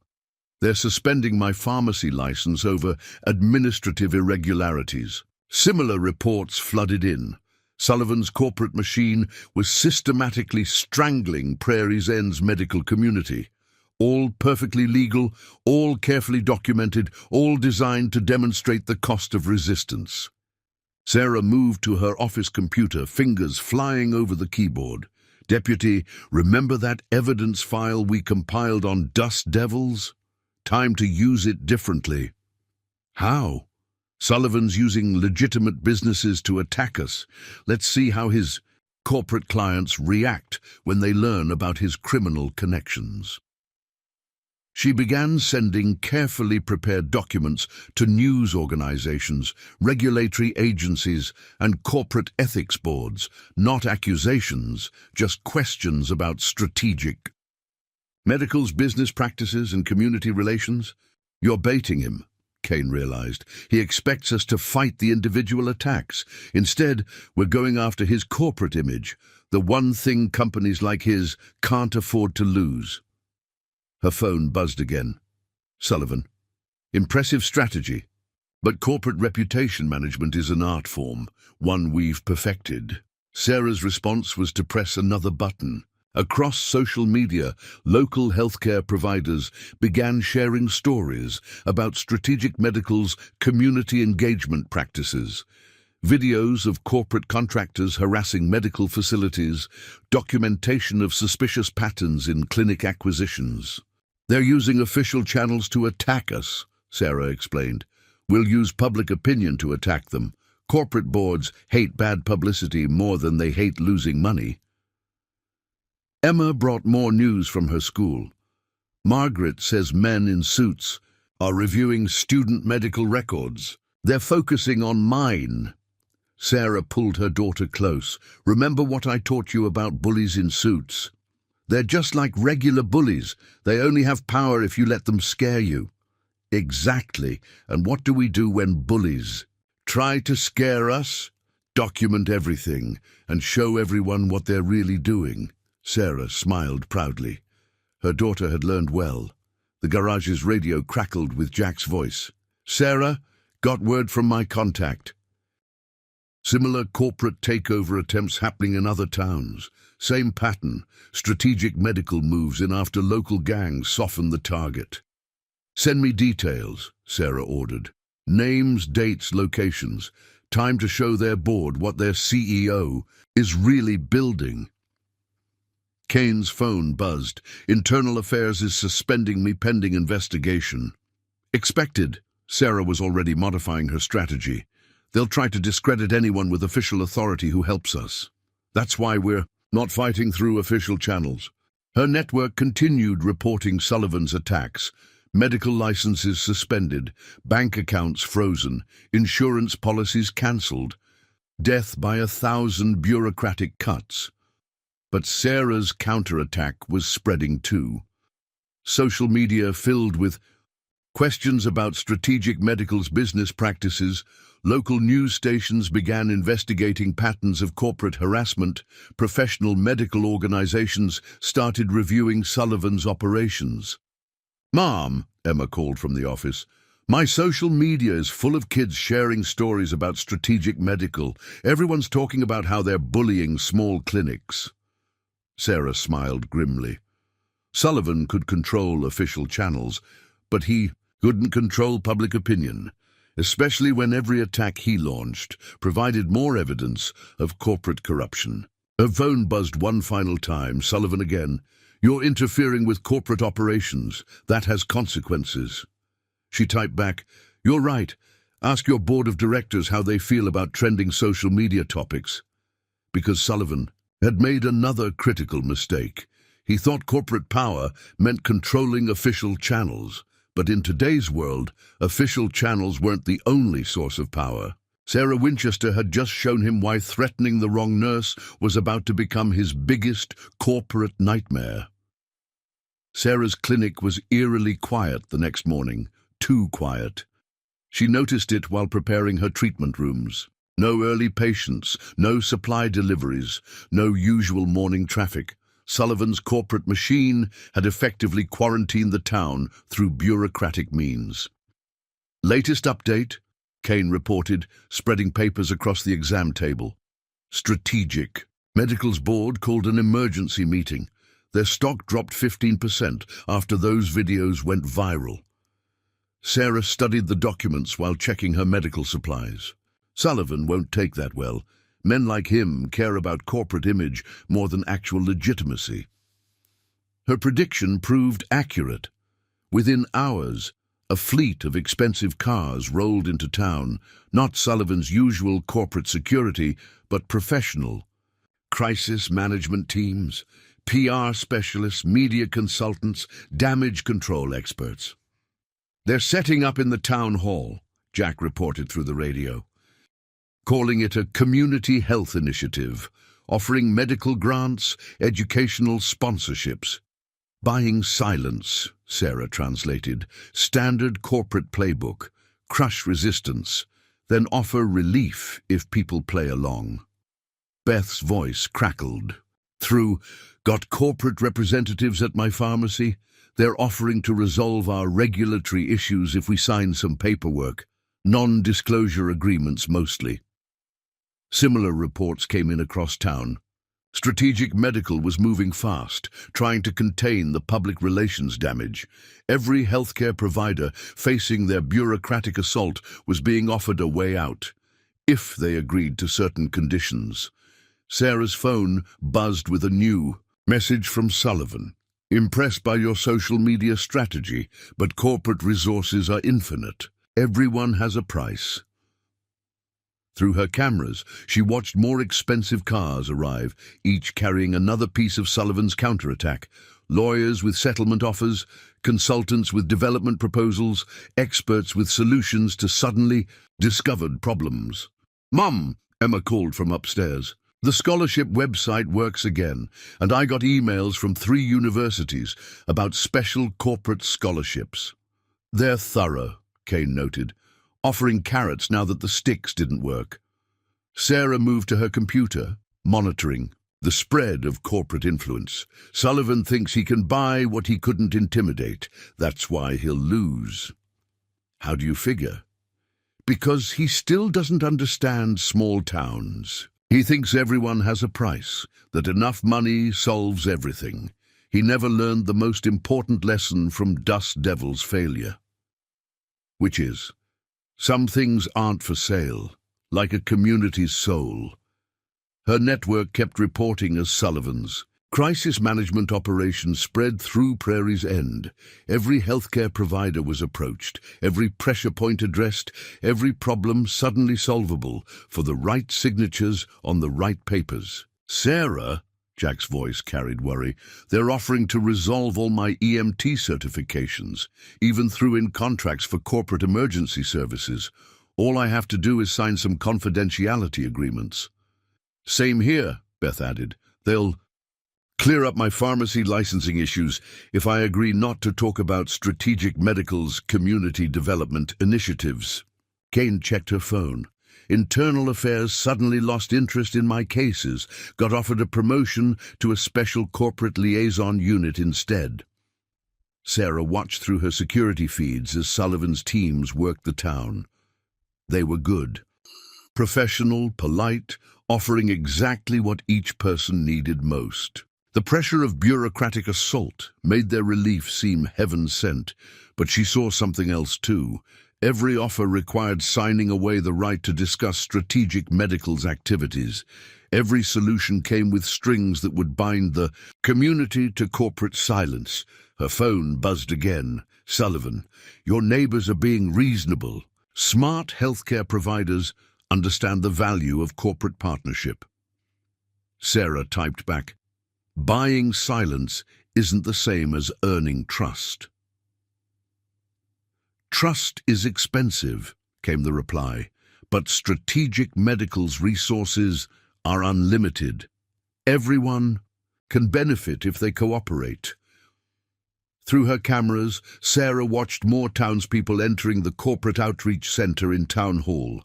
They're suspending my pharmacy license over administrative irregularities. Similar reports flooded in. Sullivan's corporate machine was systematically strangling Prairie's End's medical community. All perfectly legal, all carefully documented, all designed to demonstrate the cost of resistance. Sarah moved to her office computer, fingers flying over the keyboard. "Deputy, remember that evidence file we compiled on dust devils? Time to use it differently." "How?" "Sullivan's using legitimate businesses to attack us. Let's see how his corporate clients react when they learn about his criminal connections." She began sending carefully prepared documents to news organizations, regulatory agencies, and corporate ethics boards, not accusations, just questions about strategic medical's business practices and community relations. "You're baiting him," Kane realized. "He expects us to fight the individual attacks. Instead, we're going after his corporate image, the one thing companies like his can't afford to lose." Her phone buzzed again. "Sullivan. Impressive strategy. But corporate reputation management is an art form, one we've perfected." Sarah's response was to press another button. Across social media, local healthcare providers began sharing stories about Strategic Medical's community engagement practices. Videos of corporate contractors harassing medical facilities, documentation of suspicious patterns in clinic acquisitions. "They're using official channels to attack us," Sarah explained. "We'll use public opinion to attack them. Corporate boards hate bad publicity more than they hate losing money." Emma brought more news from her school. "Margaret says men in suits are reviewing student medical records. They're focusing on mine." Sarah pulled her daughter close. "Remember what I taught you about bullies in suits? They're just like regular bullies. They only have power if you let them scare you." "Exactly. And what do we do when bullies try to scare us?" "Document everything and show everyone what they're really doing." Sarah smiled proudly. Her daughter had learned well. The garage's radio crackled with Jack's voice. "Sarah, got word from my contact. Similar corporate takeover attempts happening in other towns. Same pattern. Strategic Medical moves in after local gangs soften the target." "Send me details," Sarah ordered. "Names, dates, locations. Time to show their board what their CEO is really building." Kane's phone buzzed. "Internal Affairs is suspending me pending investigation." "Expected." Sarah was already modifying her strategy. "They'll try to discredit anyone with official authority who helps us. That's why we're not fighting through official channels." Her network continued reporting Sullivan's attacks. Medical licenses suspended, bank accounts frozen, insurance policies cancelled, death by 1,000 bureaucratic cuts. But Sarah's counterattack was spreading too. Social media filled with questions about Strategic Medical's business practices. Local news stations began investigating patterns of corporate harassment. Professional medical organizations started reviewing Sullivan's operations. "Mom," Emma called from the office, "my social media is full of kids sharing stories about Strategic Medical. Everyone's talking about how they're bullying small clinics." Sarah smiled grimly. Sullivan could control official channels, but he couldn't control public opinion, especially when every attack he launched provided more evidence of corporate corruption. Her phone buzzed one final time. "Sullivan again. You're interfering with corporate operations. That has consequences." She typed back, "You're right. Ask your board of directors how they feel about trending social media topics." Because Sullivan had made another critical mistake. He thought corporate power meant controlling official channels. But in today's world, official channels weren't the only source of power. Sarah Winchester had just shown him why threatening the wrong nurse was about to become his biggest corporate nightmare. Sarah's clinic was eerily quiet the next morning, too quiet. She noticed it while preparing her treatment rooms. No early patients, no supply deliveries, no usual morning traffic. Sullivan's corporate machine had effectively quarantined the town through bureaucratic means. Latest update: Kane reported, spreading papers across the exam table. Strategic. Medical's board called an emergency meeting. Their stock dropped 15% after those videos went viral. Sarah studied the documents while checking her medical supplies. Sullivan won't take that well. Men like him care about corporate image more than actual legitimacy. Her prediction proved accurate. Within hours, a fleet of expensive cars rolled into town, not Sullivan's usual corporate security, but professional. Crisis management teams, PR specialists, media consultants, damage control experts. They're setting up in the town hall, Jack reported through the radio, calling it a community health initiative, offering medical grants, educational sponsorships. Buying silence, Sarah translated, standard corporate playbook, crush resistance, then offer relief if people play along. Beth's voice crackled. Got corporate representatives at my pharmacy? They're offering to resolve our regulatory issues if we sign some paperwork. Non-disclosure agreements mostly. Similar reports came in across town. Strategic Medical was moving fast, trying to contain the public relations damage. Every healthcare provider facing their bureaucratic assault was being offered a way out, if they agreed to certain conditions. Sarah's phone buzzed with a new message from Sullivan. Impressed by your social media strategy, but corporate resources are infinite. Everyone has a price. Through her cameras, she watched more expensive cars arrive, each carrying another piece of Sullivan's counterattack. Lawyers with settlement offers, consultants with development proposals, experts with solutions to suddenly discovered problems. "Mum," Emma called from upstairs. "The scholarship website works again, and I got emails from 3 universities about special corporate scholarships. They're thorough," Kane noted, offering carrots now that the sticks didn't work. Sarah moved to her computer, monitoring the spread of corporate influence. Sullivan thinks he can buy what he couldn't intimidate. That's why he'll lose. How do you figure? Because he still doesn't understand small towns. He thinks everyone has a price, that enough money solves everything. He never learned the most important lesson from Dust Devil's failure. Which is, some things aren't for sale, like a community's soul. Her network kept reporting as Sullivan's. Crisis management operations spread through Prairie's End. Every healthcare provider was approached, every pressure point addressed, every problem suddenly solvable for the right signatures on the right papers. "Sarah," Jack's voice carried worry, "they're offering to resolve all my EMT certifications, even threw in contracts for corporate emergency services. All I have to do is sign some confidentiality agreements." "Same here," Beth added. "They'll clear up my pharmacy licensing issues if I agree not to talk about Strategic Medical's community development initiatives." Kane checked her phone. "Internal Affairs suddenly lost interest in my cases, got offered a promotion to a special corporate liaison unit instead." Sarah watched through her security feeds as Sullivan's teams worked the town. They were good. Professional, polite, offering exactly what each person needed most. The pressure of bureaucratic assault made their relief seem heaven-sent, but she saw something else too. Every offer required signing away the right to discuss Strategic Medical's activities. Every solution came with strings that would bind the community to corporate silence. Her phone buzzed again. "Sullivan, your neighbors are being reasonable. Smart healthcare providers understand the value of corporate partnership." Sarah typed back, "Buying silence isn't the same as earning trust." "Trust is expensive," came the reply, "but Strategic Medical's resources are unlimited. Everyone can benefit if they cooperate." Through her cameras, Sarah watched more townspeople entering the corporate outreach center in Town Hall.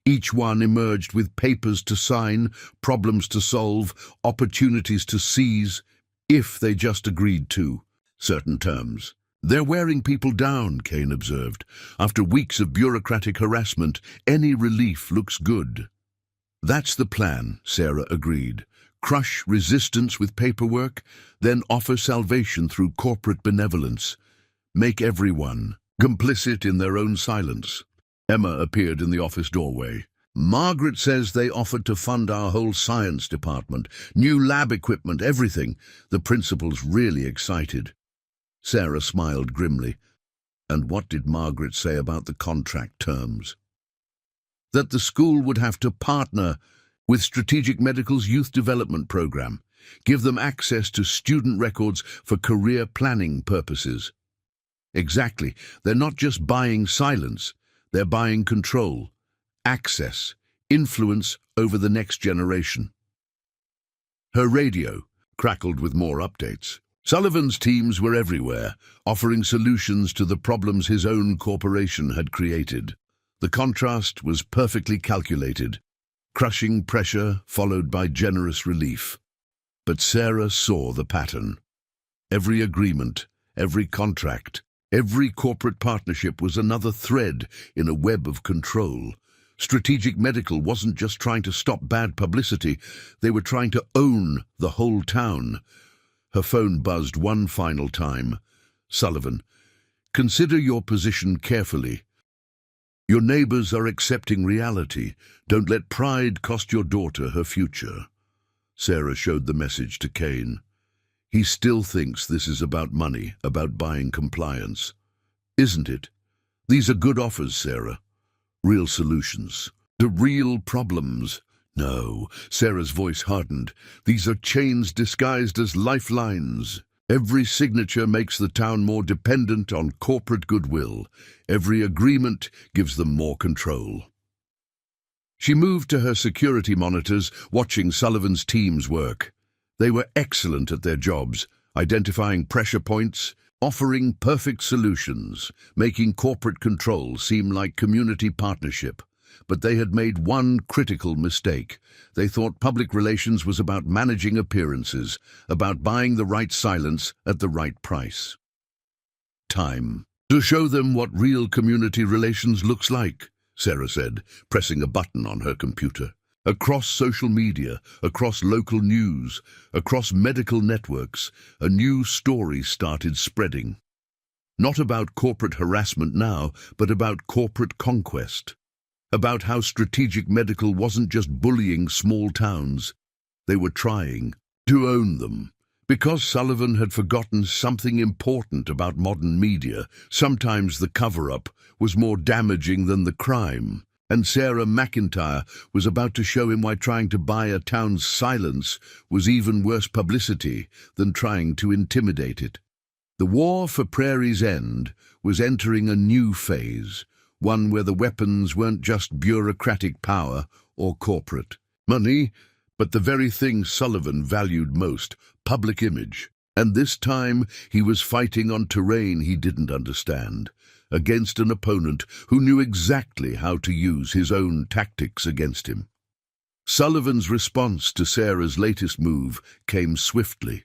Each one emerged with papers to sign, problems to solve, opportunities to seize, if they just agreed to certain terms. They're wearing people down, Kane observed. After weeks of bureaucratic harassment, any relief looks good. That's the plan, Sarah agreed. Crush resistance with paperwork, then offer salvation through corporate benevolence. Make everyone complicit in their own silence. Emma appeared in the office doorway. Margaret says they offered to fund our whole science department, new lab equipment, everything. The principal's really excited. Sarah smiled grimly. And what did Margaret say about the contract terms? That the school would have to partner with Strategic Medical's youth development program, give them access to student records for career planning purposes. Exactly. They're not just buying silence, they're buying control, access, influence over the next generation. Her radio crackled with more updates. Sullivan's teams were everywhere, offering solutions to the problems his own corporation had created. The contrast was perfectly calculated, crushing pressure followed by generous relief. But Sarah saw the pattern. Every agreement, every contract, every corporate partnership was another thread in a web of control. Strategic Medical wasn't just trying to stop bad publicity, they were trying to own the whole town. Her phone buzzed one final time. Sullivan, consider your position carefully. Your neighbors are accepting reality. Don't let pride cost your daughter her future. Sarah showed the message to Kane. He still thinks this is about money, about buying compliance. Isn't it? These are good offers, Sarah. Real solutions to real problems. No, Sarah's voice hardened. These are chains disguised as lifelines. Every signature makes the town more dependent on corporate goodwill. Every agreement gives them more control. She moved to her security monitors, watching Sullivan's team's work. They were excellent at their jobs, identifying pressure points, offering perfect solutions, making corporate control seem like community partnership. But they had made one critical mistake. They thought public relations was about managing appearances, about buying the right silence at the right price. Time to show them what real community relations looks like, Sarah said, pressing a button on her computer. Across social media, across local news, across medical networks, a new story started spreading. Not about corporate harassment now, but about corporate conquest. About how Strategic Medical wasn't just bullying small towns. They were trying to own them. Because Sullivan had forgotten something important about modern media, sometimes the cover-up was more damaging than the crime. And Sarah McIntyre was about to show him why trying to buy a town's silence was even worse publicity than trying to intimidate it. The war for Prairie's end was entering a new phase, one where the weapons weren't just bureaucratic power or corporate money, but the very thing Sullivan valued most, public image. And this time he was fighting on terrain he didn't understand, against an opponent who knew exactly how to use his own tactics against him. Sullivan's response to Sarah's latest move came swiftly.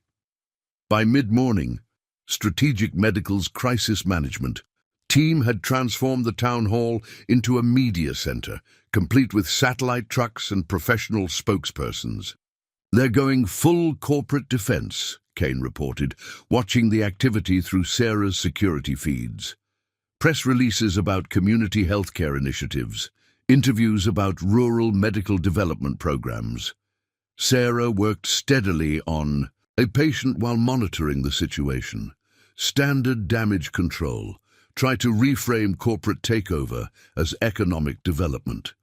By mid-morning, Strategic Medical's crisis management team had transformed the town hall into a media center, complete with satellite trucks and professional spokespersons. They're going full corporate defense, Kane reported, watching the activity through Sarah's security feeds. Press releases about community healthcare initiatives, interviews about rural medical development programs. Sarah worked steadily on a patient while monitoring the situation. Standard damage control. Try to reframe corporate takeover as economic development.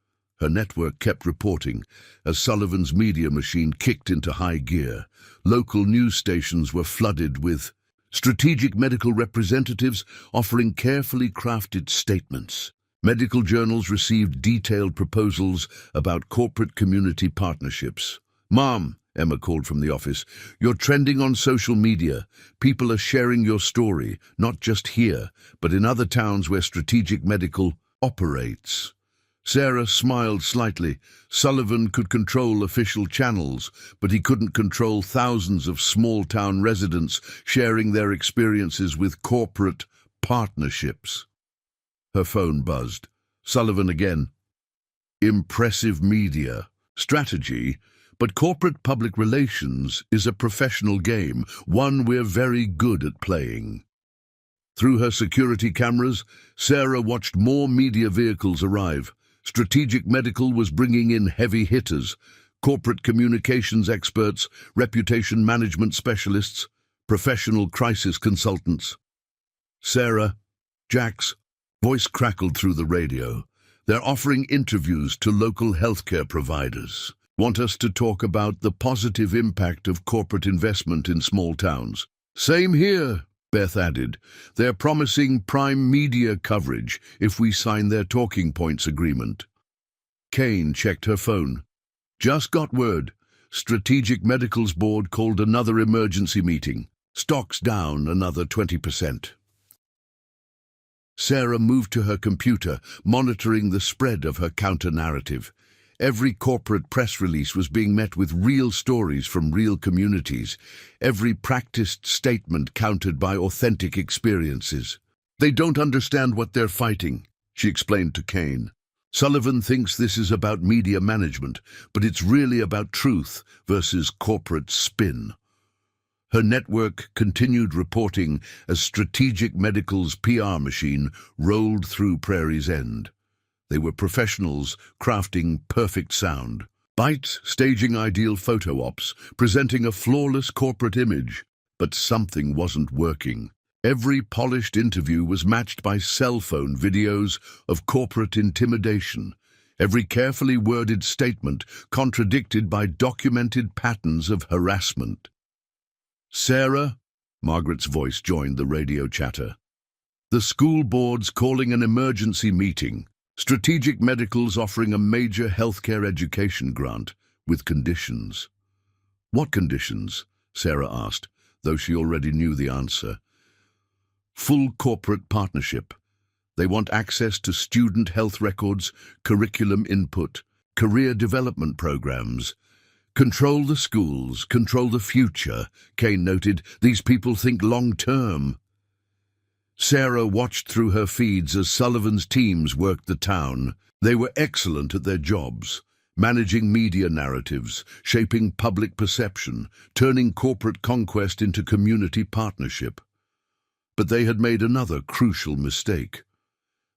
Her network kept reporting as Sullivan's media machine kicked into high gear. Local news stations were flooded with Strategic Medical representatives offering carefully crafted statements. Medical journals received detailed proposals about corporate community partnerships. "Mom," Emma called from the office, "you're trending on social media. People are sharing your story, not just here, but in other towns where Strategic Medical operates." Sarah smiled slightly. Sullivan could control official channels, but he couldn't control thousands of small-town residents sharing their experiences with corporate partnerships. Her phone buzzed. Sullivan again. Impressive media. Strategy, but corporate public relations is a professional game, one we're very good at playing. Through her security cameras, Sarah watched more media vehicles arrive. Strategic Medical was bringing in heavy hitters, corporate communications experts, reputation management specialists, professional crisis consultants. Sarah, Jack's voice crackled through the radio. They're offering interviews to local healthcare providers. Want us to talk about the positive impact of corporate investment in small towns. Same here, Beth added. They're promising prime media coverage if we sign their talking points agreement. Kane checked her phone. Just got word. Strategic Medical's board called another emergency meeting. Stocks down another 20%. Sarah moved to her computer, monitoring the spread of her counter-narrative. Every corporate press release was being met with real stories from real communities. Every practiced statement countered by authentic experiences. They don't understand what they're fighting, she explained to Kane. Sullivan thinks this is about media management, but it's really about truth versus corporate spin. Her network continued reporting as Strategic Medical's PR machine rolled through Prairie's End. They were professionals crafting perfect sound. Bites staging ideal photo ops, presenting a flawless corporate image. But something wasn't working. Every polished interview was matched by cell phone videos of corporate intimidation. Every carefully worded statement contradicted by documented patterns of harassment. Sarah, Margaret's voice joined the radio chatter. The school board's calling an emergency meeting. Strategic Medical's offering a major healthcare education grant with conditions. What conditions? Sarah asked, though she already knew the answer. Full corporate partnership. They want access to student health records, curriculum input, career development programs. Control the schools, control the future, Kane noted. These people think long-term. Sarah watched through her feeds as Sullivan's teams worked the town. They were excellent at their jobs, managing media narratives, shaping public perception, turning corporate conquest into community partnership. But they had made another crucial mistake.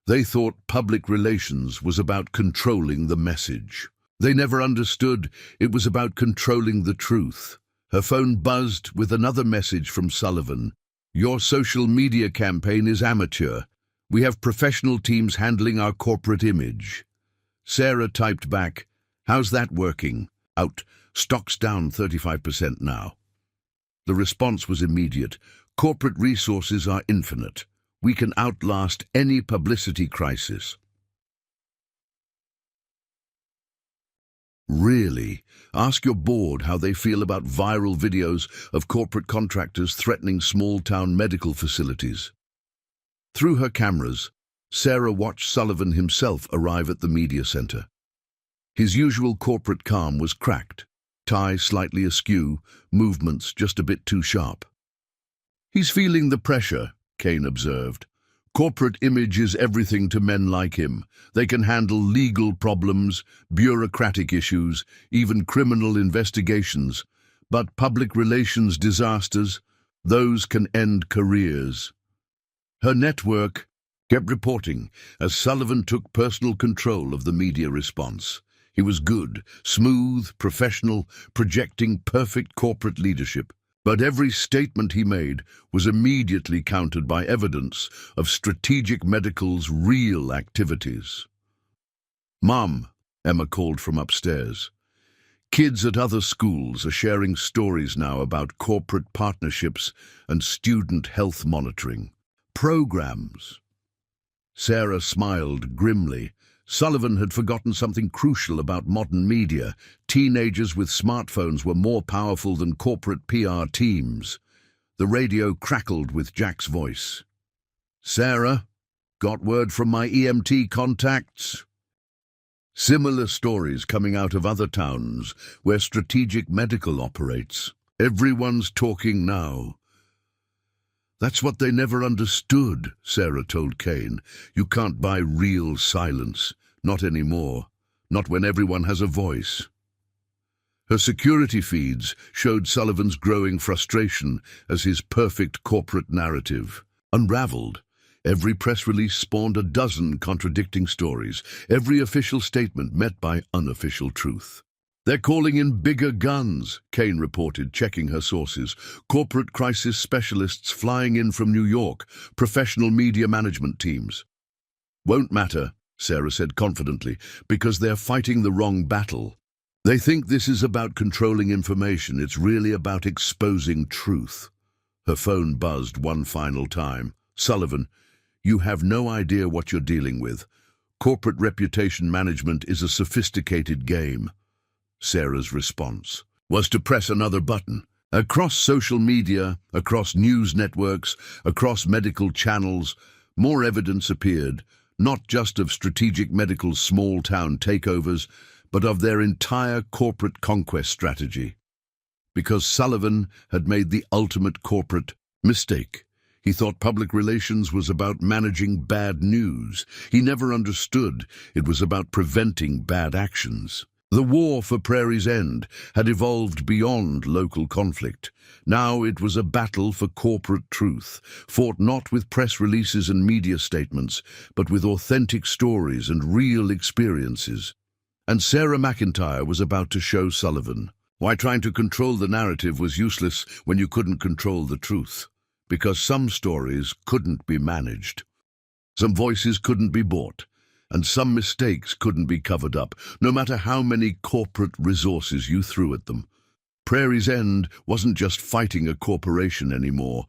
They thought public relations was about controlling the message. They never understood it was about controlling the truth. Her phone buzzed with another message from Sullivan. Your social media campaign is amateur. We have professional teams handling our corporate image. Sarah typed back, how's that working? Out. Stocks down 35% now. The response was immediate. Corporate resources are infinite. We can outlast any publicity crisis. Really? Ask your board how they feel about viral videos of corporate contractors threatening small-town medical facilities. Through her cameras, Sarah watched Sullivan himself arrive at the media center. His usual corporate calm was cracked, tie slightly askew, movements just a bit too sharp. He's feeling the pressure, Kane observed. Corporate image is everything to men like him. They can handle legal problems, bureaucratic issues, even criminal investigations. But public relations disasters, those can end careers. Her network kept reporting as Sullivan took personal control of the media response. He was good, smooth, professional, projecting perfect corporate leadership. But every statement he made was immediately countered by evidence of Strategic Medical's real activities. Mom, Emma called from upstairs. Kids at other schools are sharing stories now about corporate partnerships and student health monitoring. Programs. Sarah smiled grimly. Sullivan had forgotten something crucial about modern media. Teenagers with smartphones were more powerful than corporate PR teams. The radio crackled with Jack's voice. Sarah, got word from my EMT contacts? Similar stories coming out of other towns where strategic medical operates. Everyone's talking now. That's what they never understood, Sarah told Kane. You can't buy real silence. Not anymore. Not when everyone has a voice. Her security feeds showed Sullivan's growing frustration as his perfect corporate narrative unraveled. Every press release spawned a dozen contradicting stories, every official statement met by unofficial truth. They're calling in bigger guns, Kane reported, checking her sources. Corporate crisis specialists flying in from New York, professional media management teams. Won't matter, Sarah said confidently, because they're fighting the wrong battle. They think this is about controlling information. It's really about exposing truth. Her phone buzzed one final time. Sullivan, you have no idea what you're dealing with. Corporate reputation management is a sophisticated game. Sarah's response was to press another button. Across social media, across news networks, across medical channels, more evidence appeared, not just of strategic medical small-town takeovers, but of their entire corporate conquest strategy. Because Sullivan had made the ultimate corporate mistake. He thought public relations was about managing bad news. He never understood it was about preventing bad actions. The war for Prairie's end had evolved beyond local conflict. Now it was a battle for corporate truth, fought not with press releases and media statements, but with authentic stories and real experiences. And Sarah McIntyre was about to show Sullivan why trying to control the narrative was useless when you couldn't control the truth. Because some stories couldn't be managed. Some voices couldn't be bought. And some mistakes couldn't be covered up, no matter how many corporate resources you threw at them. Prairie's End wasn't just fighting a corporation anymore.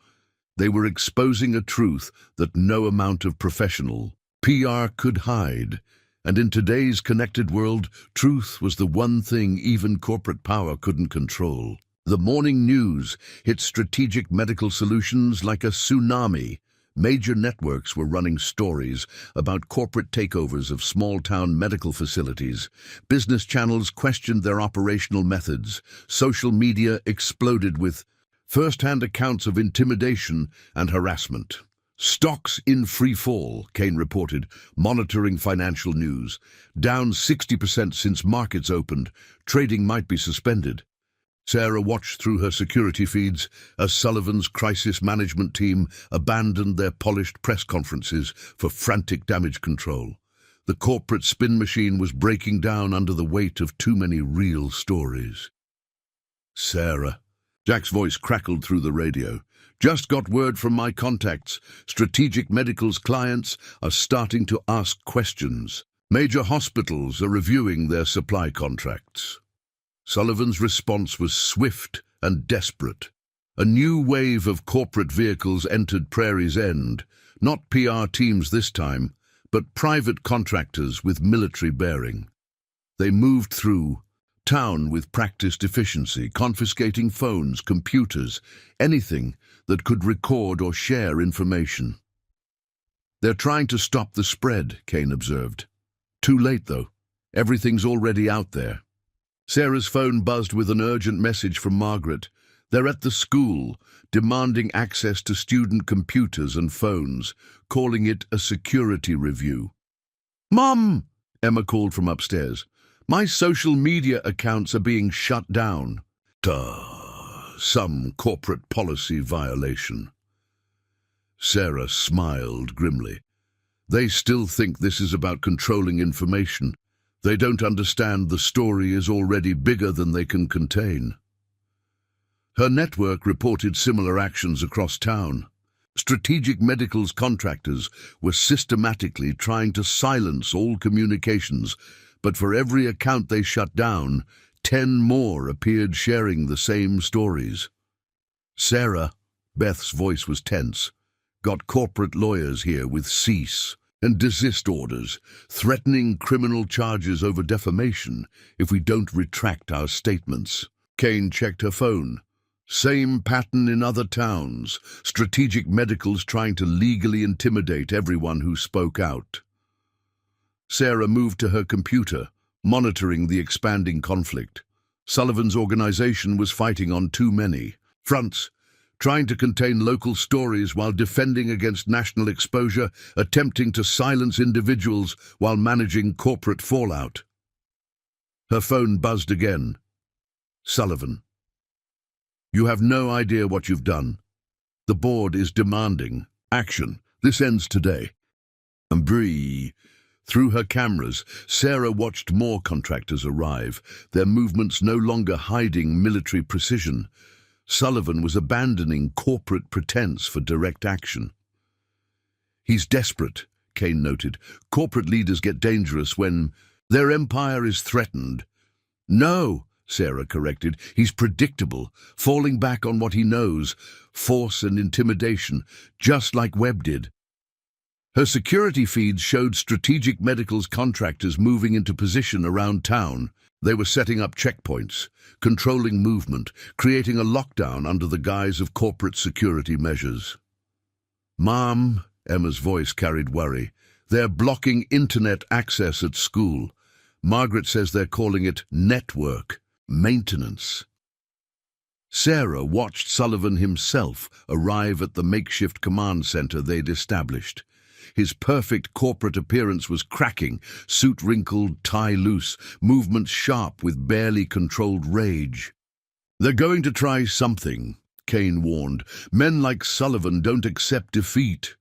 They were exposing a truth that no amount of professional PR could hide. And in today's connected world, truth was the one thing even corporate power couldn't control. The morning news hit strategic medical solutions like a tsunami. Major networks were running stories about corporate takeovers of small-town medical facilities. Business channels questioned their operational methods. Social media exploded with first-hand accounts of intimidation and harassment. Stocks in free fall, Kane reported, monitoring financial news. Down 60% since markets opened. Trading might be suspended. Sarah watched through her security feeds as Sullivan's crisis management team abandoned their polished press conferences for frantic damage control. The corporate spin machine was breaking down under the weight of too many real stories. Sarah. Jack's voice crackled through the radio. Just got word from my contacts. Strategic Medical's clients are starting to ask questions. Major hospitals are reviewing their supply contracts. Sullivan's response was swift and desperate. A new wave of corporate vehicles entered Prairie's End, not PR teams this time, but private contractors with military bearing. They moved through town with practiced efficiency, confiscating phones, computers, anything that could record or share information. They're trying to stop the spread, Kane observed. Too late, though. Everything's already out there. Sarah's phone buzzed with an urgent message from Margaret. They're at the school, demanding access to student computers and phones, calling it a security review. "Mom!" Emma called from upstairs. "My social media accounts are being shut down." Some corporate policy violation. Sarah smiled grimly. They still think this is about controlling information. They don't understand the story is already bigger than they can contain. Her network reported similar actions across town. Strategic Medical's contractors were systematically trying to silence all communications, but for every account they shut down, 10 more appeared sharing the same stories. Sarah, Beth's voice was tense, got corporate lawyers here with cease and desist orders, threatening criminal charges over defamation if we don't retract our statements. Kane checked her phone. Same pattern in other towns. Strategic Medicals trying to legally intimidate everyone who spoke out. Sarah moved to her computer, monitoring the expanding conflict. Sullivan's organization was fighting on too many fronts, trying to contain local stories while defending against national exposure, attempting to silence individuals while managing corporate fallout. Her phone buzzed again. Sullivan. You have no idea what you've done. The board is demanding action. This ends today. And Prairie. Through her cameras, Sarah watched more contractors arrive, their movements no longer hiding military precision. Sullivan was abandoning corporate pretense for direct action. He's desperate, Kane noted. Corporate leaders get dangerous when their empire is threatened. No, Sarah corrected. He's predictable, falling back on what he knows, force and intimidation, just like Webb did. Her security feeds showed Strategic Medical's contractors moving into position around town. They were setting up checkpoints, controlling movement, creating a lockdown under the guise of corporate security measures. Mom, Emma's voice carried worry. They're blocking internet access at school. Margaret says they're calling it network maintenance. Sarah watched Sullivan himself arrive at the makeshift command center they'd established. His perfect corporate appearance was cracking, suit wrinkled, tie loose, movements sharp with barely controlled rage. They're going to try something, Kane warned. Men like Sullivan don't accept defeat.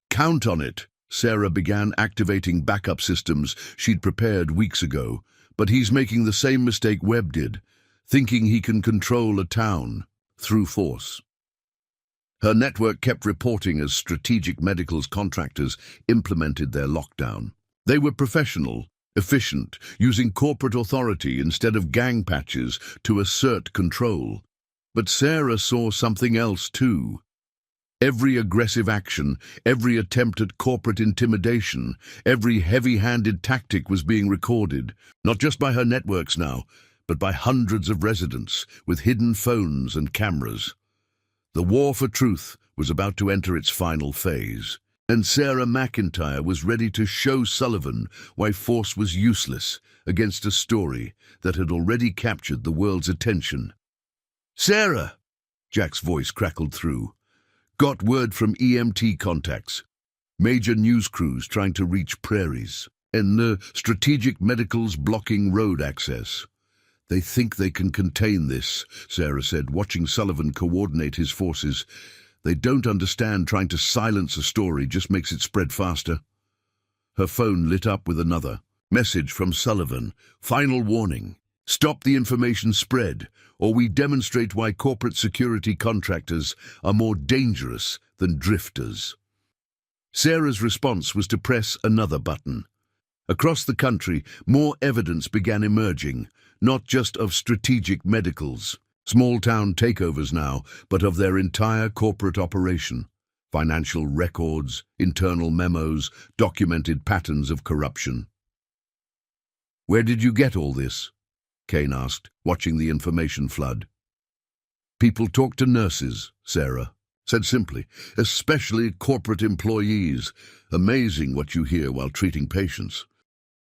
Count on it. Sarah began activating backup systems she'd prepared weeks ago, but he's making the same mistake Webb did, thinking he can control a town through force. Her network kept reporting as Strategic Medical's contractors implemented their lockdown. They were professional, efficient, using corporate authority instead of gang patches to assert control. But Sarah saw something else too. Every aggressive action, every attempt at corporate intimidation, every heavy-handed tactic was being recorded, not just by her networks now, but by hundreds of residents with hidden phones and cameras. The war for truth was about to enter its final phase, and Sarah McIntyre was ready to show Sullivan why force was useless against a story that had already captured the world's attention. "Sarah!" Jack's voice crackled through. "Got word from EMT contacts. Major news crews trying to reach Prairies, and the Strategic Medical's blocking road access. They think they can contain this," Sarah said, watching Sullivan coordinate his forces. "They don't understand trying to silence a story just makes it spread faster." Her phone lit up with another message from Sullivan. "Final warning. Stop the information spread, or we demonstrate why corporate security contractors are more dangerous than drifters." Sarah's response was to press another button. Across the country, more evidence began emerging, not just of Strategic Medicals, small-town takeovers now, but of their entire corporate operation. Financial records, internal memos, documented patterns of corruption. "Where did you get all this?" Kane asked, watching the information flood. "People talk to nurses," Sarah said simply, "especially corporate employees. Amazing what you hear while treating patients."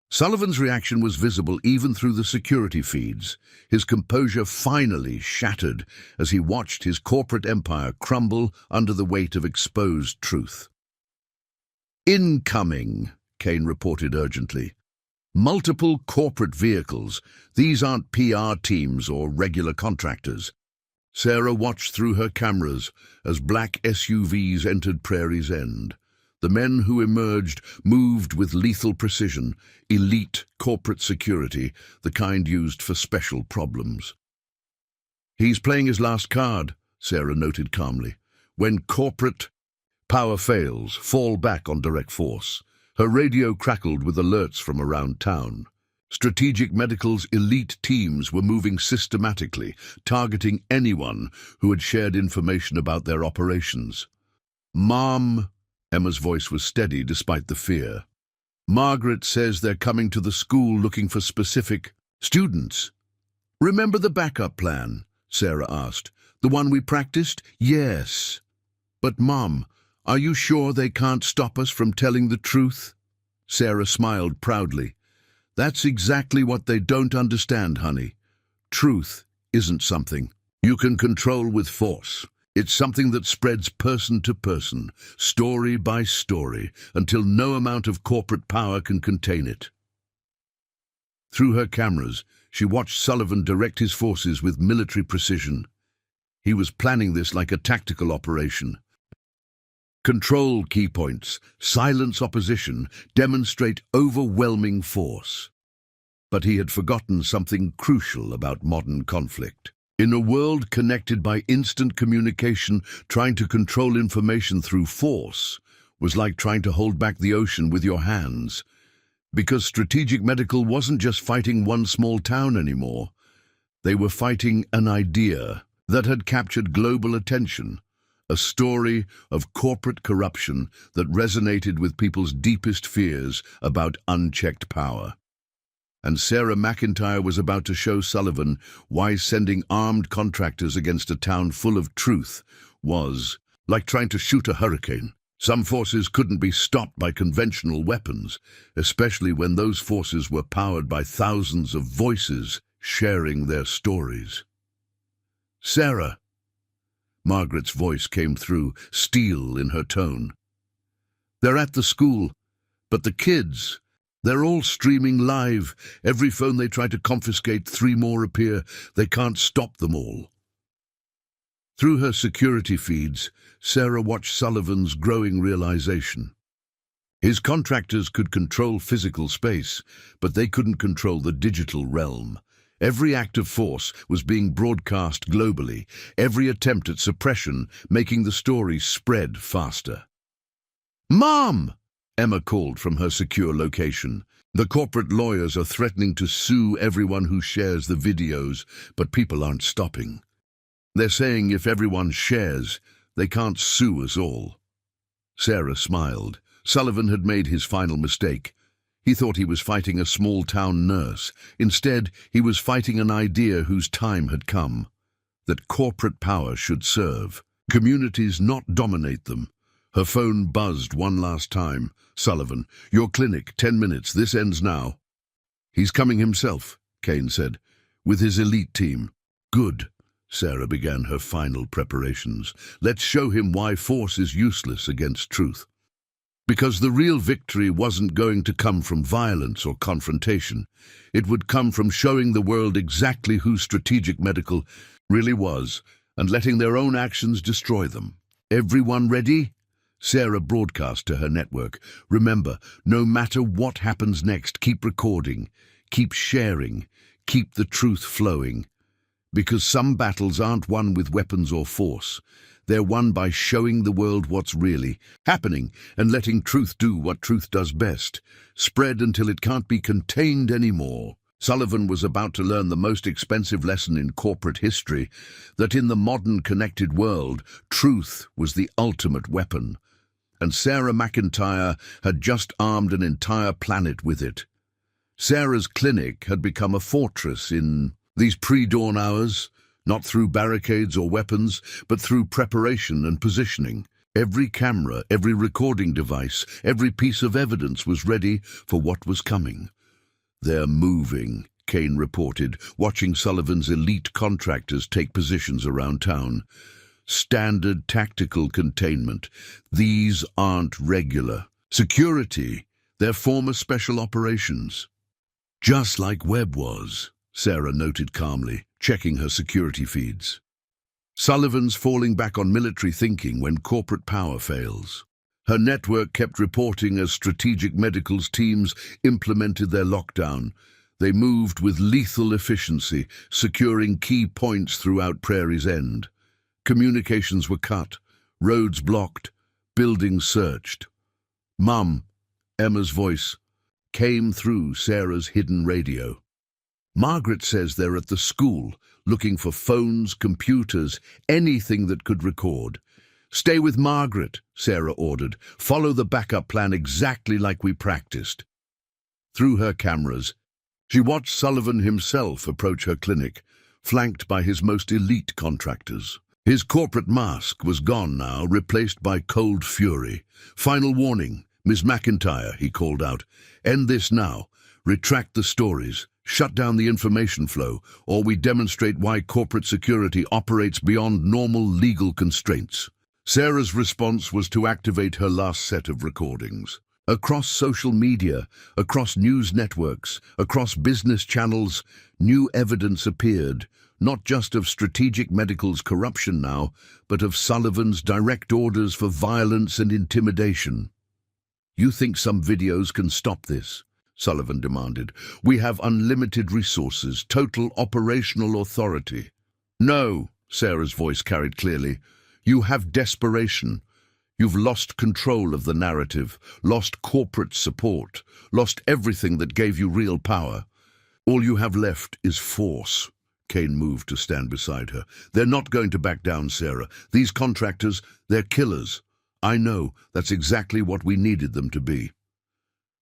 Sullivan's reaction was visible even through the security feeds. His composure finally shattered as he watched his corporate empire crumble under the weight of exposed truth. "Incoming," Kane reported urgently. "Multiple corporate vehicles. These aren't PR teams or regular contractors." Sarah watched through her cameras as black SUVs entered Prairie's End. The men who emerged moved with lethal precision, elite corporate security, the kind used for special problems. "He's playing his last card," Sarah noted calmly. "When corporate power fails, fall back on direct force." Her radio crackled with alerts from around town. Strategic Medical's elite teams were moving systematically, targeting anyone who had shared information about their operations. "Mom," Emma's voice was steady despite the fear. "Margaret says they're coming to the school looking for specific students." "Remember the backup plan?" Sarah asked. "The one we practiced?" "Yes." "But Mom, are you sure they can't stop us from telling the truth?" Sarah smiled proudly. That's exactly what they don't understand, honey. Truth isn't something you can control with force. It's something that spreads person to person, story by story, until no amount of corporate power can contain it. Through her cameras, she watched Sullivan direct his forces with military precision. He was planning this like a tactical operation. Control key points, silence opposition, demonstrate overwhelming force. But he had forgotten something crucial about modern conflict. In a world connected by instant communication, trying to control information through force was like trying to hold back the ocean with your hands. Because Strategic Medical wasn't just fighting one small town anymore. They were fighting an idea that had captured global attention, a story of corporate corruption that resonated with people's deepest fears about unchecked power. And Sarah McIntyre was about to show Sullivan why sending armed contractors against a town full of truth was like trying to shoot a hurricane. Some forces couldn't be stopped by conventional weapons, especially when those forces were powered by thousands of voices sharing their stories. "Sarah," Margaret's voice came through, steel in her tone. "They're at the school, but the kids, they're all streaming live. Every phone they try to confiscate, 3 more appear. They can't stop them all." Through her security feeds, Sarah watched Sullivan's growing realization. His contractors could control physical space, but they couldn't control the digital realm. Every act of force was being broadcast globally, every attempt at suppression making the story spread faster. "Mom!" Emma called from her secure location. "The corporate lawyers are threatening to sue everyone who shares the videos, but people aren't stopping. They're saying if everyone shares, they can't sue us all." Sarah smiled. Sullivan had made his final mistake. He thought he was fighting a small-town nurse. Instead, he was fighting an idea whose time had come. That corporate power should serve communities, not dominate them. Her phone buzzed one last time. "Sullivan, your clinic, 10 minutes, this ends now." "He's coming himself," Kane said, "with his elite team." "Good." Sarah began her final preparations. "Let's show him why force is useless against truth. Because the real victory wasn't going to come from violence or confrontation. It would come from showing the world exactly who Strategic Medical really was and letting their own actions destroy them. Everyone ready?" Sarah broadcast to her network. "Remember, no matter what happens next, keep recording, keep sharing, keep the truth flowing. Because some battles aren't won with weapons or force. They're won by showing the world what's really happening and letting truth do what truth does best. Spread until it can't be contained anymore." Sullivan was about to learn the most expensive lesson in corporate history, that in the modern connected world, truth was the ultimate weapon. And Sarah McIntyre had just armed an entire planet with it. Sarah's clinic had become a fortress in these pre-dawn hours, not through barricades or weapons, but through preparation and positioning. Every camera, every recording device, every piece of evidence was ready for what was coming. "They're moving," Kane reported, watching Sullivan's elite contractors take positions around town. "Standard tactical containment. These aren't regular security. They're former special operations." "Just like Webb was," Sarah noted calmly, checking her security feeds. Sullivan's falling back on military thinking when corporate power fails. Her network kept reporting as Strategic Medical's teams implemented their lockdown. They moved with lethal efficiency, securing key points throughout Prairie's End. Communications were cut, roads blocked, buildings searched. "Mum," Emma's voice came through Sarah's hidden radio. "Margaret says they're at the school, looking for phones, computers, anything that could record." "Stay with Margaret," Sarah ordered. "Follow the backup plan exactly like we practiced." Through her cameras, she watched Sullivan himself approach her clinic, flanked by his most elite contractors. His corporate mask was gone now, replaced by cold fury. "Final warning, Miss McIntyre," he called out. "End this now. Retract the stories, shut down the information flow, or we demonstrate why corporate security operates beyond normal legal constraints. Sarah's response was to activate her last set of recordings. Across social media, across news networks, across business channels, new evidence appeared, not just of Strategic Medical's corruption now, but of Sullivan's direct orders for violence and intimidation. "You think some videos can stop this?" Sullivan demanded. "We have unlimited resources, total operational authority." "No," Sarah's voice carried clearly. "You have desperation. You've lost control of the narrative, lost corporate support, lost everything that gave you real power. All you have left is force." Kane moved to stand beside her. "They're not going to back down, Sarah. These contractors, they're killers. I know, that's exactly what we needed them to be."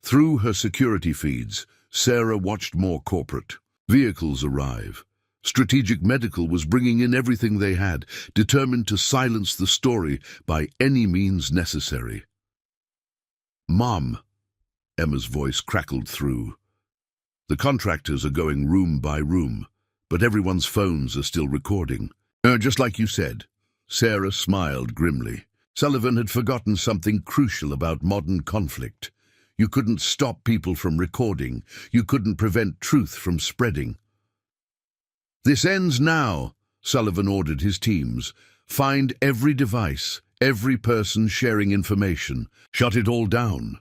Through her security feeds, Sarah watched more corporate vehicles arrive. Strategic Medical was bringing in everything they had, determined to silence the story by any means necessary. "Mom," Emma's voice crackled through. "The contractors are going room by room, but everyone's phones are still recording." Just like you said." Sarah smiled grimly. Sullivan had forgotten something crucial about modern conflict. You couldn't stop people from recording. You couldn't prevent truth from spreading. "This ends now," Sullivan ordered his teams. "Find every device, every person sharing information. Shut it all down."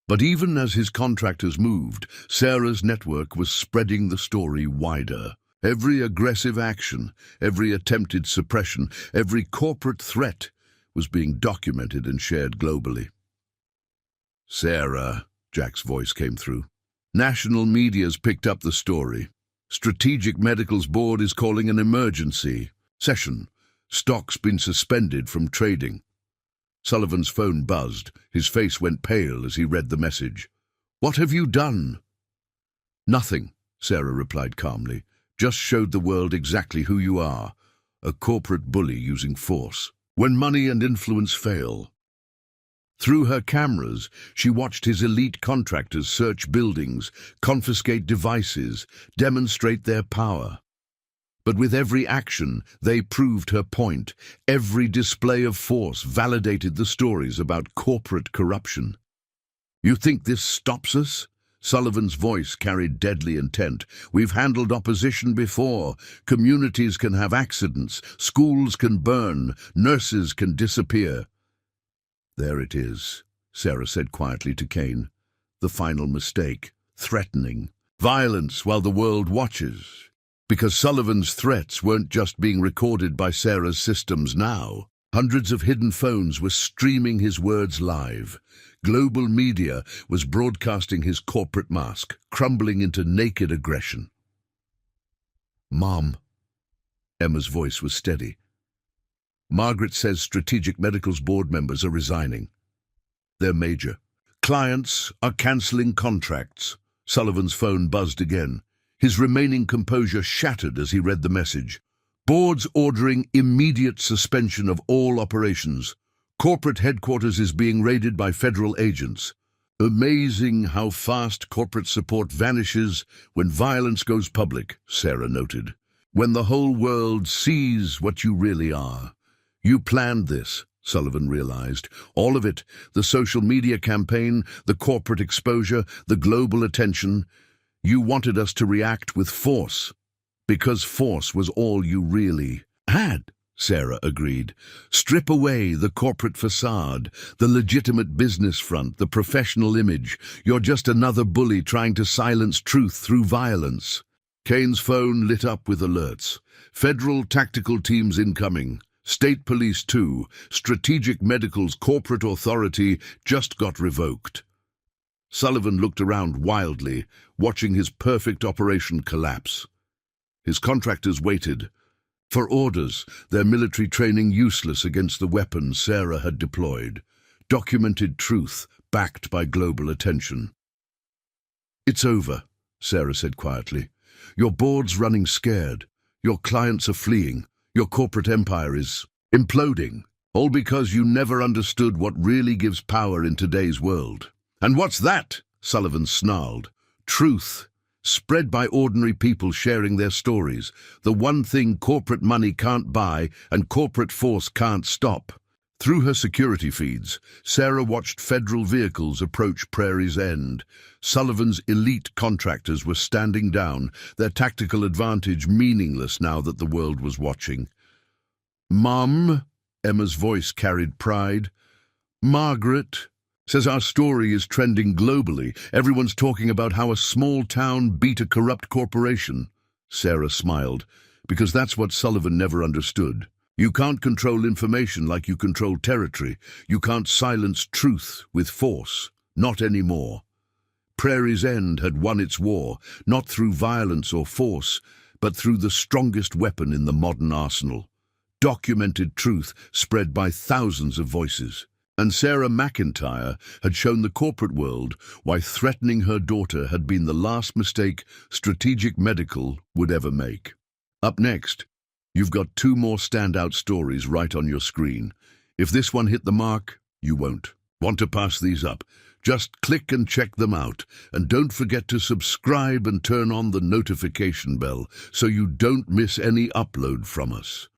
But even as his contractors moved, Sarah's network was spreading the story wider. Every aggressive action, every attempted suppression, every corporate threat was being documented and shared globally. "Sarah," Jack's voice came through. "National media's picked up the story. Strategic Medical's board is calling an emergency session. Stock's been suspended from trading." Sullivan's phone buzzed. His face went pale as he read the message. "What have you done?" "Nothing," Sarah replied calmly. "Just showed the world exactly who you are. A corporate bully using force. When money and influence fail." Through her cameras, she watched his elite contractors search buildings, confiscate devices, demonstrate their power. But with every action, they proved her point. Every display of force validated the stories about corporate corruption. "You think this stops us?" Sullivan's voice carried deadly intent. "We've handled opposition before. Communities can have accidents, schools can burn, nurses can disappear." "There it is," Sarah said quietly to Kane. "The final mistake. Threatening. Violence while the world watches." Because Sullivan's threats weren't just being recorded by Sarah's systems now. Hundreds of hidden phones were streaming his words live. Global media was broadcasting his corporate mask, crumbling into naked aggression. "Mom." Emma's voice was steady. "Margaret says Strategic Medical's board members are resigning. They're major. Clients are cancelling contracts." Sullivan's phone buzzed again. His remaining composure shattered as he read the message. "Board's ordering immediate suspension of all operations. Corporate headquarters is being raided by federal agents." "Amazing how fast corporate support vanishes when violence goes public," Sarah noted. "When the whole world sees what you really are." "You planned this," Sullivan realized. "All of it. The social media campaign, the corporate exposure, the global attention. You wanted us to react with force, because force was all you really had," Sarah agreed. "Strip away the corporate facade, the legitimate business front, the professional image. You're just another bully trying to silence truth through violence." Kane's phone lit up with alerts. "Federal tactical teams incoming. State police too. Strategic Medical's corporate authority just got revoked." Sullivan looked around wildly, watching his perfect operation collapse. His contractors waited for orders, their military training useless against the weapons Sarah had deployed. Documented truth, backed by global attention. "It's over," Sarah said quietly. "Your board's running scared. Your clients are fleeing. Your corporate empire is imploding. All because you never understood what really gives power in today's world." "And what's that?" Sullivan snarled. Truth, spread by ordinary people sharing their stories, the one thing corporate money can't buy and corporate force can't stop. Through her security feeds, Sarah watched federal vehicles approach Prairie's End. Sullivan's elite contractors were standing down, their tactical advantage meaningless now that the world was watching. "Mum," Emma's voice carried pride. "Margaret says our story is trending globally. Everyone's talking about how a small town beat a corrupt corporation." Sarah smiled, because that's what Sullivan never understood. You can't control information like you control territory. You can't silence truth with force. Not anymore. Prairie's End had won its war, not through violence or force, but through the strongest weapon in the modern arsenal. Documented truth spread by thousands of voices. And Sarah McIntyre had shown the corporate world why threatening her daughter had been the last mistake Strategic Medical would ever make. Up next, you've got two more standout stories right on your screen. If this one hit the mark, you won't want to pass these up. Just click and check them out. And don't forget to subscribe and turn on the notification bell so you don't miss any upload from us.